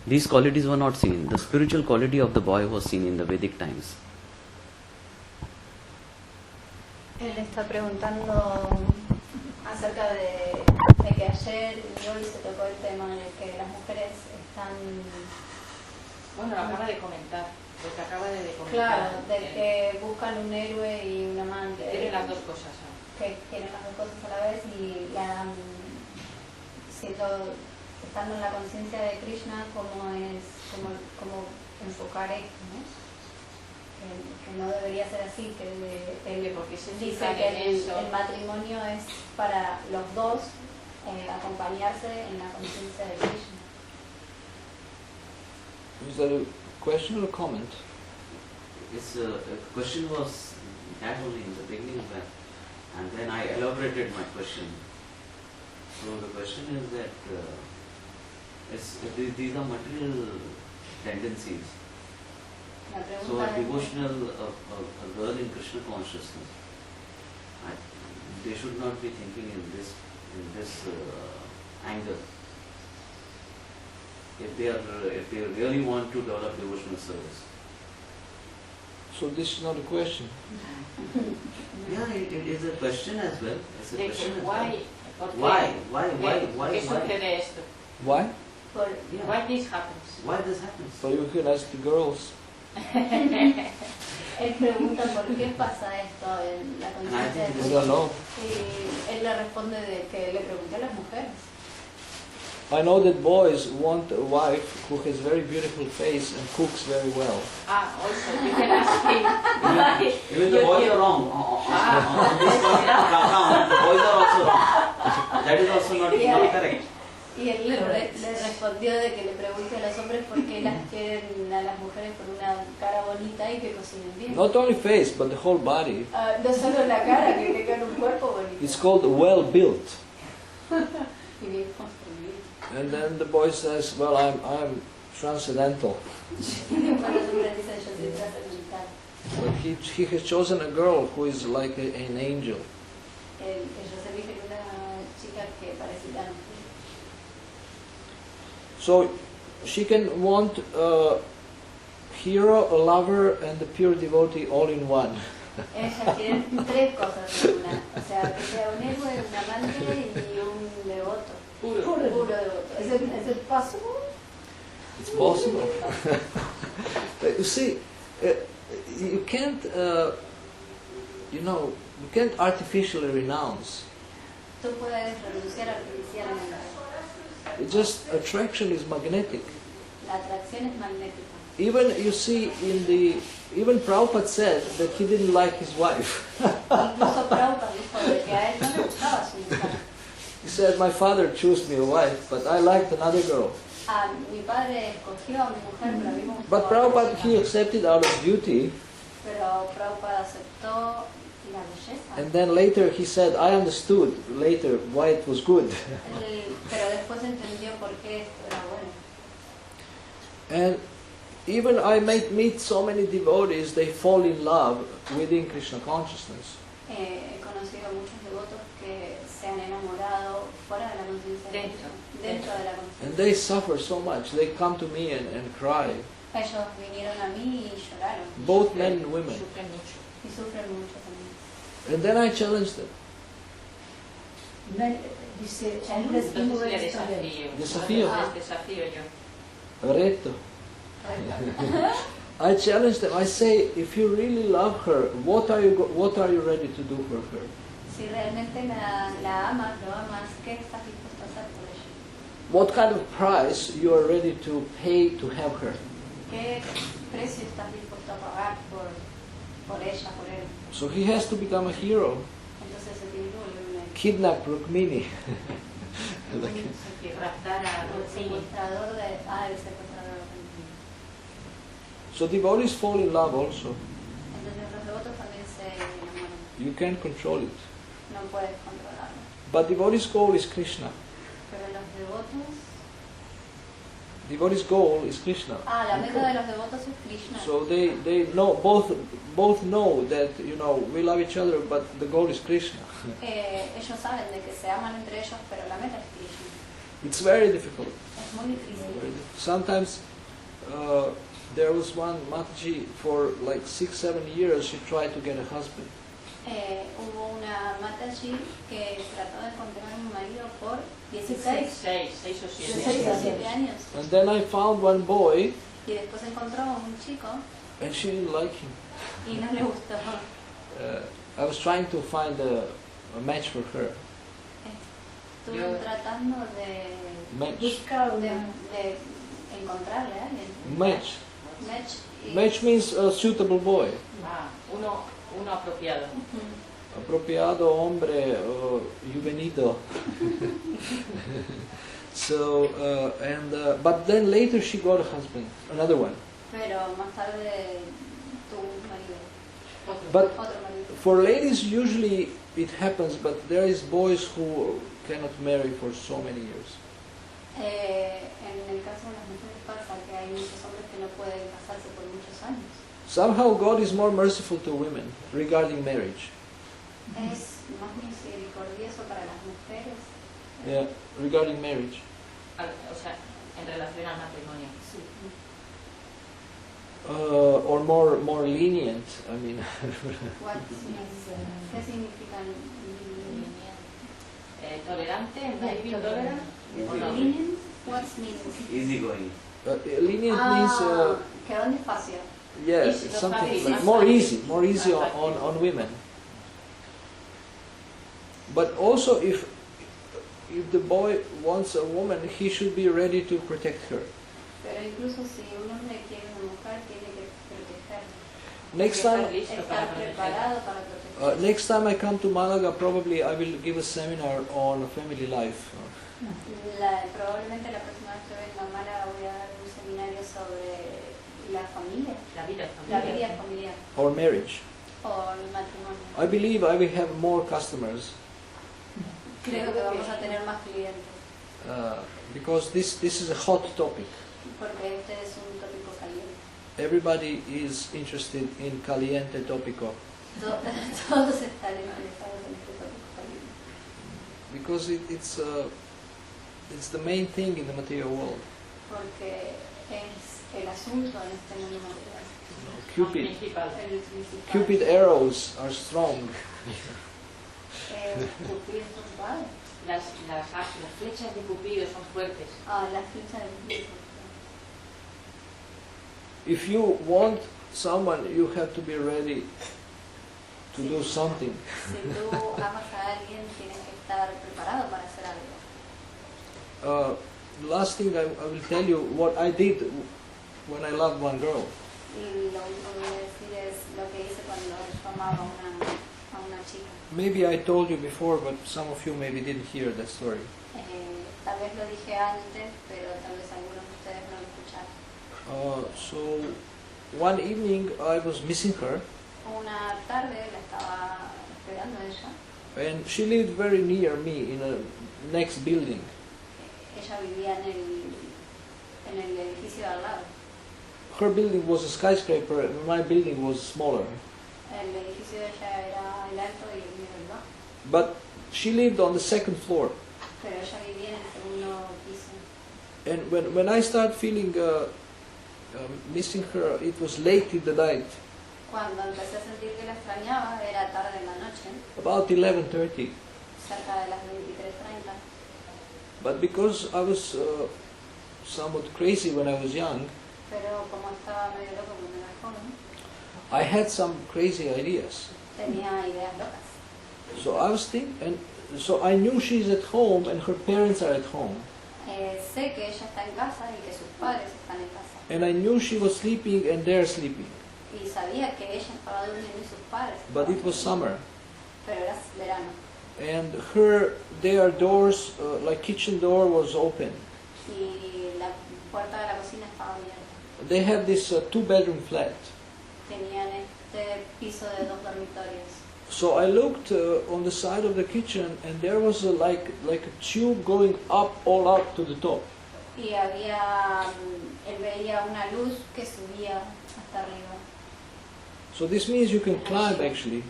Speaker 5: These qualities were not seen. The spiritual quality of the boy was seen in the Vedic times.
Speaker 2: Él está preguntando acerca de que ayer y hoy se tocó el tema de que las mujeres están...
Speaker 3: Bueno, lo acaba de comentar, lo que acaba de comentar.
Speaker 2: Claro, de que buscan un héroe y un amante.
Speaker 3: Tienen las dos cosas, ¿no?
Speaker 2: Que quieren las dos cosas a la vez y estando en la conciencia de Krishna, cómo enfocar esto, ¿no? Que no debería ser así, que él
Speaker 3: Porque se
Speaker 2: dice
Speaker 3: fijan
Speaker 2: que
Speaker 3: en eso.
Speaker 2: el matrimonio es para los dos acompañarse en la conciencia de Krishna.
Speaker 1: Is that a question or a comment?
Speaker 5: This question was that only in the beginning of that, and then I elaborated my question. So the question is that these are material tendencies.
Speaker 2: La
Speaker 5: So
Speaker 2: pregunta
Speaker 5: a
Speaker 2: es,
Speaker 5: devotional, a girl in Krishna consciousness, they should not be thinking in this angle. If they really want to develop devotional service.
Speaker 1: So this is not a question.
Speaker 5: Yeah, it is a question as well. It's a
Speaker 3: De
Speaker 5: question
Speaker 3: que
Speaker 5: as
Speaker 3: why,
Speaker 5: well.
Speaker 3: ¿por qué?
Speaker 5: Why?
Speaker 3: ¿Qué sucede esto?
Speaker 1: Why?
Speaker 2: por,
Speaker 5: Yeah.
Speaker 3: Why this happens?
Speaker 5: Why this happens?
Speaker 1: So you can ask the girls.
Speaker 2: él pregunta por qué pasa esto en la conciencia de
Speaker 5: I
Speaker 1: I
Speaker 2: Krishna.
Speaker 1: don't know.
Speaker 2: Y él le responde de que le pregunté a las mujeres.
Speaker 1: I know that boys want a wife who has very beautiful face and cooks very well.
Speaker 3: Ah, also, you can ask him why.
Speaker 5: Even the boys are wrong. On this ground, the boys are also wrong. That is also not correct.
Speaker 2: Y él le respondió de que le pregunte a los hombres por qué las quieren a las mujeres por una cara bonita y que cocinen bien.
Speaker 1: Not only face, but the whole body.
Speaker 2: No solo la cara, que tengan un cuerpo bonito.
Speaker 1: It's called well built.
Speaker 2: Y bien construido.
Speaker 1: And then the boy says, well, I'm transcendental.
Speaker 2: Y después los hombres dicen, yo soy trascendental.
Speaker 1: But he has chosen a girl who is like an angel.
Speaker 2: Ellos eligen una chica que parece tan...
Speaker 1: So she can want a hero, a lover, and a pure devotee all in one.
Speaker 2: Ellas quieren tres cosas en una. O sea, que sea un héroe, un amante y un devoto. Puro devoto. ¿Es it possible?
Speaker 1: It's possible. But you see, you can't, you can't artificially renounce.
Speaker 2: Tú puedes renunciar artificialmente.
Speaker 1: It's just attraction is magnetic.
Speaker 2: La atracción es magnética.
Speaker 1: Even you see even Prabhupada said that he didn't like his wife.
Speaker 2: Incluso Prabhupada dijo de que a él no le gustaba su mujer.
Speaker 1: He said, my father chose me a wife, but I liked another girl.
Speaker 2: Mi padre escogió a mi mujer, pero a mí me gustaba
Speaker 1: But Prabhupada,
Speaker 2: otra
Speaker 1: he
Speaker 2: chica.
Speaker 1: accepted out of duty,
Speaker 2: Pero Prabhupada aceptó la belleza.
Speaker 1: and then later he said, I understood later why it was good.
Speaker 2: Pero después entendió por qué esto era bueno.
Speaker 1: And even I might meet so many devotees, they fall in love within Krishna consciousness.
Speaker 2: He conocido muchos devotos que se han enamorado fuera de la conciencia de Krishna, dentro de la conciencia.
Speaker 1: And they suffer so much. They come to me and cry.
Speaker 2: Ellos vinieron a mí y lloraron.
Speaker 1: Both men and women.
Speaker 3: Sufren mucho.
Speaker 2: Y sufren mucho también.
Speaker 1: And then I challenge them.
Speaker 6: Dice, hombres
Speaker 3: Entonces le
Speaker 6: ignorantes también.
Speaker 3: desafío.
Speaker 1: Desafío.
Speaker 3: Les desafío yo.
Speaker 1: Reto. I challenge them. I say, if you really love her, what are you ready to do for her?
Speaker 2: Si realmente la amas, lo amas, ¿qué estás dispuesto a hacer por ella?
Speaker 1: What kind of price you are ready to pay to have her?
Speaker 2: ¿Qué precio estás dispuesto a pagar por ella, por él?
Speaker 1: So he has to become a hero.
Speaker 2: Entonces se tiene que volver un
Speaker 1: Kidnap Rukmini.
Speaker 3: Que raptar a Rukmini.
Speaker 2: secuestrador del secuestrador argentino.
Speaker 1: So devotees fall in love also.
Speaker 2: Entonces los devotos también se enamoran.
Speaker 1: You can't control it.
Speaker 2: No puedes controlarlo.
Speaker 1: But devotee's goal is Krishna.
Speaker 2: Pero los devotos...
Speaker 1: Devotee's goal is Krishna.
Speaker 2: La meta de los devotos es Krishna.
Speaker 1: So they know both know that we love each other, but the goal is Krishna.
Speaker 2: Ellos saben de que se aman entre ellos, pero la meta es Krishna.
Speaker 1: It's very difficult.
Speaker 2: Es muy difícil.
Speaker 1: Sometimes there was one Mataji for like 6-7 years. She tried to get a husband,
Speaker 2: Hubo una Mataji que trató de encontrar un marido por 16
Speaker 3: 6 o 7
Speaker 6: Seis
Speaker 3: años.
Speaker 6: años.
Speaker 2: 17 años.
Speaker 1: and then I found one boy,
Speaker 2: Y después encontró un chico
Speaker 1: and she didn't like him.
Speaker 2: y no le gustó.
Speaker 1: I was trying to find a match for her.
Speaker 2: Estuve tratando de
Speaker 1: Match.
Speaker 6: Busca
Speaker 2: de
Speaker 6: una...
Speaker 2: encontrarle a alguien.
Speaker 1: Match.
Speaker 2: Match. y-
Speaker 1: Match means a suitable boy.
Speaker 3: Ah, uno apropiado.
Speaker 1: Apropiado, hombre, juvenido. So, but then later she got a husband, another one.
Speaker 2: Pero más tarde tuvo un marido.
Speaker 1: But
Speaker 2: Otro marido.
Speaker 1: for ladies usually it happens, but there is boys who cannot marry for so many years.
Speaker 2: En el caso de las mujeres pasa que hay muchos hombres que no pueden casarse por muchos años.
Speaker 1: Somehow God is more merciful to women regarding marriage.
Speaker 2: Es más misericordioso para las mujeres.
Speaker 1: Yeah, regarding marriage.
Speaker 3: O sea, en relación al matrimonio.
Speaker 1: Or more lenient. I mean,
Speaker 2: ¿Qué significa
Speaker 3: Tolerante, maybe tolerant. ¿O no?
Speaker 2: lenient? What means?
Speaker 5: Easygoing.
Speaker 1: lenient means
Speaker 2: que van despacio.
Speaker 1: yeah,
Speaker 3: Easy,
Speaker 1: something
Speaker 3: easy.
Speaker 1: like more easy on women. But also if the boy wants a woman, he should be ready to protect her.
Speaker 2: Pero incluso si un hombre quiere una mujer, tiene que protegerla.
Speaker 1: Next time,
Speaker 2: Estar preparado para protegerla.
Speaker 1: next time I come to Malaga, probably I will give a seminar on family life
Speaker 2: Probablemente la próxima vez que venga a Málaga voy a dar un seminario sobre la familia,
Speaker 3: La vida
Speaker 2: la
Speaker 3: familiar.
Speaker 2: vida familiar
Speaker 1: or marriage.
Speaker 2: o el matrimonio.
Speaker 1: I believe I will have more customers
Speaker 2: Creo que vamos a tener más clientes
Speaker 1: because this is a hot topic.
Speaker 2: porque este es un tópico caliente.
Speaker 1: Everybody is interested in caliente topico
Speaker 2: Todos están interesados en este tópico caliente
Speaker 1: because it's the main thing in the material world.
Speaker 2: porque es el asunto en este mundo material.
Speaker 1: Cupid,
Speaker 3: Principal.
Speaker 2: El principal.
Speaker 1: Cupid arrows are strong.
Speaker 2: Cupido es un padre.
Speaker 3: Las flechas de Cupido son fuertes.
Speaker 2: La flecha del Cupido.
Speaker 1: If you want someone, you have to be ready to do something.
Speaker 2: Si tú amas a alguien, tienes que estar preparado para hacer algo.
Speaker 1: The last thing I will tell you what I did when I loved one girl.
Speaker 2: Y lo único que voy a decir es lo que hice cuando yo amaba a una chica.
Speaker 1: Maybe I told you before, but some of you maybe didn't hear that story.
Speaker 2: Tal vez lo dije antes, pero tal vez algunos de ustedes no lo escucharon.
Speaker 1: So one evening I was missing her,
Speaker 2: Una tarde la estaba esperando a ella.
Speaker 1: and she lived very near me in a next building.
Speaker 2: Ella vivía en el edificio de al lado.
Speaker 1: Her building was a skyscraper, and my building was smaller.
Speaker 2: El edificio de ella era el alto y el mío el bajo.
Speaker 1: But she lived on the second floor.
Speaker 2: Pero ella vivía en el segundo piso.
Speaker 1: And when I started feeling missing her, it was late in the night,
Speaker 2: Cuando empecé a sentir que la extrañaba, era tarde en la noche,
Speaker 1: about 11:30.
Speaker 2: cerca de las 23:30.
Speaker 1: But because I was somewhat crazy when I was young,
Speaker 2: Pero como estaba medio loco cuando era joven,
Speaker 1: I had some crazy ideas.
Speaker 2: tenía ideas locas.
Speaker 1: So I was thinking, and so I knew she's at home and her parents are at home.
Speaker 2: Sé que ella está en casa y que sus padres están en casa.
Speaker 1: And I knew she was sleeping and they're sleeping.
Speaker 2: Y sabía que ella estaba durmiendo y sus padres.
Speaker 1: But it was summer.
Speaker 2: Pero era verano.
Speaker 1: And their doors, like kitchen door, was open.
Speaker 2: Y la puerta de la cocina estaba abierta.
Speaker 1: They had this 2-bedroom flat.
Speaker 2: Tenían este piso de 2 dormitorios.
Speaker 1: So I looked on the side of the kitchen, and there was like a tube going up, all up to the top.
Speaker 2: Y había, él veía una luz que subía hasta arriba.
Speaker 1: So this means you can climb, actually.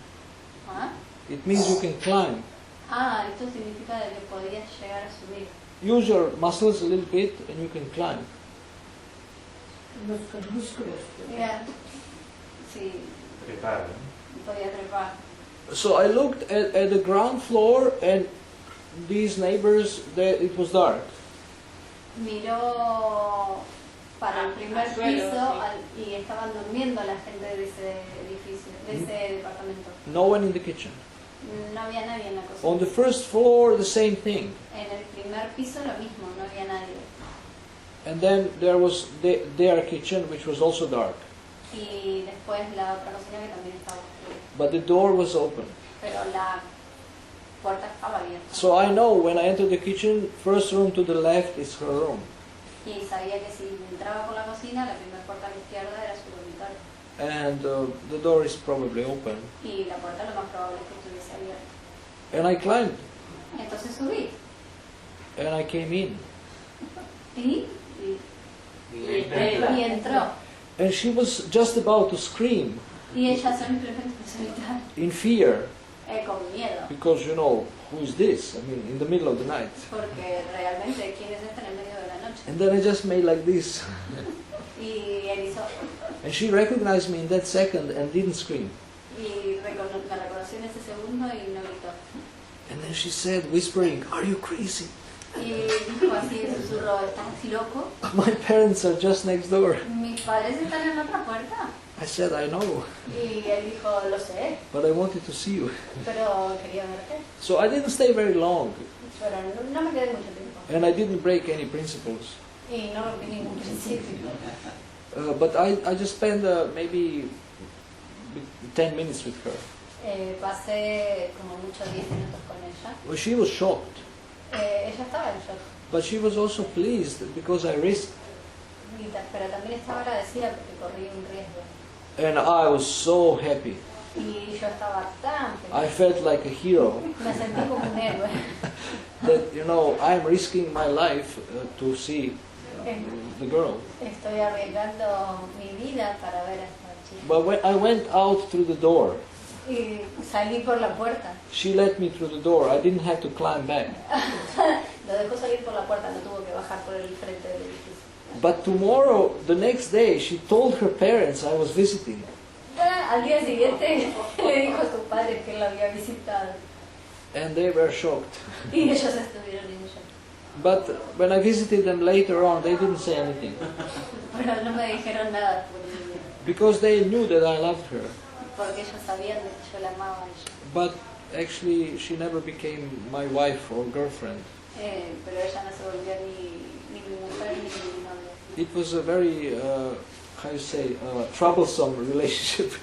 Speaker 2: ¿Ah?
Speaker 1: It means you can climb.
Speaker 2: Esto significa de que podías llegar a subir.
Speaker 1: use your muscles a little bit and you can climb.
Speaker 6: Los músculos.
Speaker 2: Yeah. Sí,
Speaker 7: Trepar,
Speaker 2: podía trepar.
Speaker 1: So I looked at the ground floor and these neighbors, it was dark.
Speaker 2: Miró para el primer
Speaker 3: al suelo,
Speaker 2: piso
Speaker 3: sí.
Speaker 2: y estaban durmiendo la gente de ese edificio, de ese departamento.
Speaker 1: No one in the kitchen.
Speaker 2: No había nadie en la cocina.
Speaker 1: On the first floor, the same thing.
Speaker 2: En el primer piso lo mismo, no había nadie.
Speaker 1: And then there was their kitchen, which was also dark.
Speaker 2: Y después la otra cocina que también estaba oscura.
Speaker 1: But the door was open.
Speaker 2: Pero la puerta estaba abierta.
Speaker 1: So I know when I enter the kitchen, first room to the left is her room.
Speaker 2: Y sabía que si entraba por la cocina, la primera puerta a la izquierda era su dormitorio.
Speaker 1: And the door is probably open.
Speaker 2: Y la puerta lo más probable es que estuviese abierta.
Speaker 1: And I climbed
Speaker 2: Entonces subí.
Speaker 1: and I came in.
Speaker 2: Y
Speaker 3: Y
Speaker 2: entró.
Speaker 1: And she was just about to scream
Speaker 2: Y ella simplemente empezó a gritar
Speaker 1: in fear
Speaker 2: con miedo.
Speaker 1: because, you know, who is this? I mean, in the middle of the night.
Speaker 2: Porque realmente, ¿quién es este en el medio de la noche?
Speaker 1: And then I just made like this.
Speaker 2: Y él hizo.
Speaker 1: And she recognized me in that second and didn't scream.
Speaker 2: Y me reconoció en ese segundo y no gritó.
Speaker 1: And then she said, whispering, "Are you crazy?
Speaker 2: Y dijo así, susurró, ¿estás así loco?
Speaker 1: My parents are just next door."
Speaker 2: Mis padres están en la otra puerta.
Speaker 1: I said, "I know,
Speaker 2: Y él dijo, lo sé,
Speaker 1: but I wanted to see you."
Speaker 2: pero quería verte.
Speaker 1: So I didn't stay very long,
Speaker 2: Pero no me quedé mucho tiempo.
Speaker 1: and I didn't break any principles.
Speaker 2: Y no rompí ningún principio.
Speaker 1: But I just spent maybe 10 minutes with her.
Speaker 2: Pasé como mucho 10 minutos con ella.
Speaker 1: Well, she was shocked,
Speaker 2: Ella estaba en shock,
Speaker 1: but she was also pleased because I risked.
Speaker 2: pero también estaba agradecida porque corrí un riesgo.
Speaker 1: And I was so happy.
Speaker 2: Y yo estaba tan
Speaker 1: I
Speaker 2: feliz.
Speaker 1: felt like a hero
Speaker 2: Me sentí como un héroe.
Speaker 1: that, you know, I'm risking my life to see the girl.
Speaker 2: Estoy arriesgando mi vida para ver a esta chica.
Speaker 1: But when I went out through the door,
Speaker 2: Y salí por la puerta.
Speaker 1: she let me through the door. I didn't have to climb back.
Speaker 2: Lo dejó salir por la puerta, no tuvo que bajar por el frente del edificio.
Speaker 1: But tomorrow, the next day, she told her parents I was visiting.
Speaker 2: Al día siguiente le dijo a sus padres que él la había visitado.
Speaker 1: And they were shocked.
Speaker 2: Y ellos estuvieron en shock.
Speaker 1: But when I visited them later on, they didn't say anything.
Speaker 2: Pero no me dijeron nada por ese día,
Speaker 1: Because they knew that I loved her.
Speaker 2: porque ellos sabían de que yo la amaba a ella.
Speaker 1: But actually, she never became my wife or girlfriend.
Speaker 2: Pero ella no se volvió ni mi mujer ni mi novia.
Speaker 1: It was a very, how you say, troublesome relationship.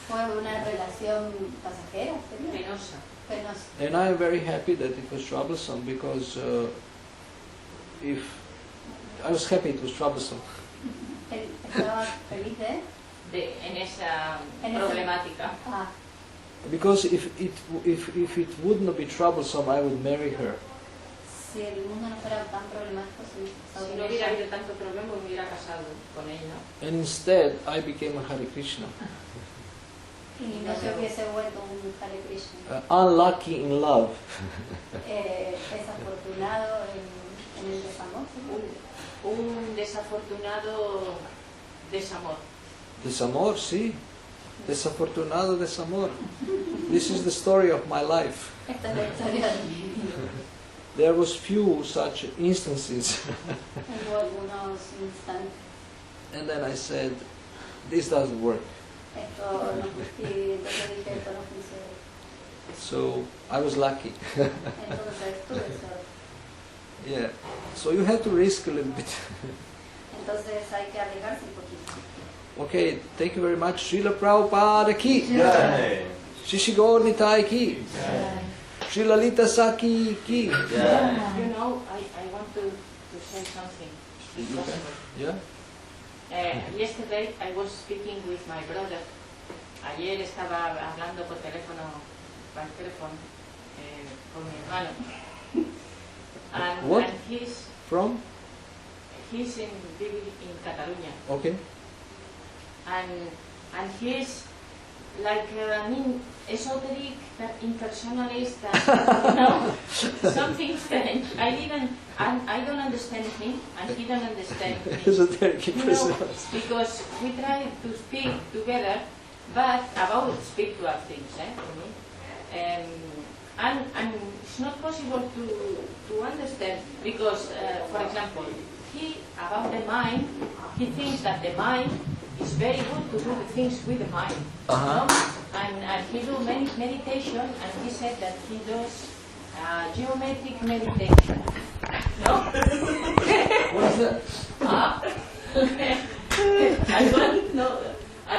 Speaker 2: Fue una relación pasajera, ¿sería?
Speaker 3: penosa.
Speaker 2: Penosa.
Speaker 1: And I am very happy that it was troublesome because if I was happy it was troublesome.
Speaker 2: Él estaba feliz
Speaker 3: En esa
Speaker 2: En esa-
Speaker 3: problemática.
Speaker 1: Because if it would not be troublesome, I would marry her.
Speaker 2: Si el mundo no fuera tan problemático, si
Speaker 3: Si no hubiera habido tanto problema, me hubiera casado con ella.
Speaker 1: And instead, I became a Hare Krishna.
Speaker 2: y no se hubiese vuelto un Hare Krishna.
Speaker 1: Unlucky in love.
Speaker 2: Desafortunado en el desamor. ¿Sí?
Speaker 3: Un desafortunado desamor.
Speaker 1: Desamor, sí. Desafortunado desamor. This is the story of my life.
Speaker 2: Esta es la historia de mi vida.
Speaker 1: There was few such instances.
Speaker 2: Hubo algunos instantes.
Speaker 1: And then I said, this doesn't work.
Speaker 2: Esto no, y entonces dije, esto no funciona.
Speaker 1: So I was lucky.
Speaker 2: Entonces tuve suerte.
Speaker 1: Yeah. So you have to risk a little bit.
Speaker 2: Entonces hay que arriesgarse un poquito.
Speaker 1: Okay, thank you very much. Srila Prabhupada ki.
Speaker 7: Jai.
Speaker 1: Shishigor Nitai ki. Srila Lita Saki ki.
Speaker 7: Jai.
Speaker 3: You know, I want to say something. if possible.
Speaker 1: Yeah?
Speaker 3: Yesterday I was speaking with my brother. Ayer estaba hablando por teléfono con mi hermano. And,
Speaker 1: What?
Speaker 3: and he's living in Catalunya.
Speaker 1: Okay.
Speaker 3: And he's like I mean, esoteric, impersonalist, you know, something strange. I don't understand him, and he don't understand me.
Speaker 1: Esoteric
Speaker 3: You know,
Speaker 1: impersonalist.
Speaker 3: because we try to speak together, but about spiritual things, for me. And it's not possible to understand because, for example, he about the mind, he thinks that the mind is very good to do the things with the mind.
Speaker 1: Uh-huh.
Speaker 3: No? And he do many meditation, and he said that he does geometric meditation. No?
Speaker 1: What is that?
Speaker 3: I don't know.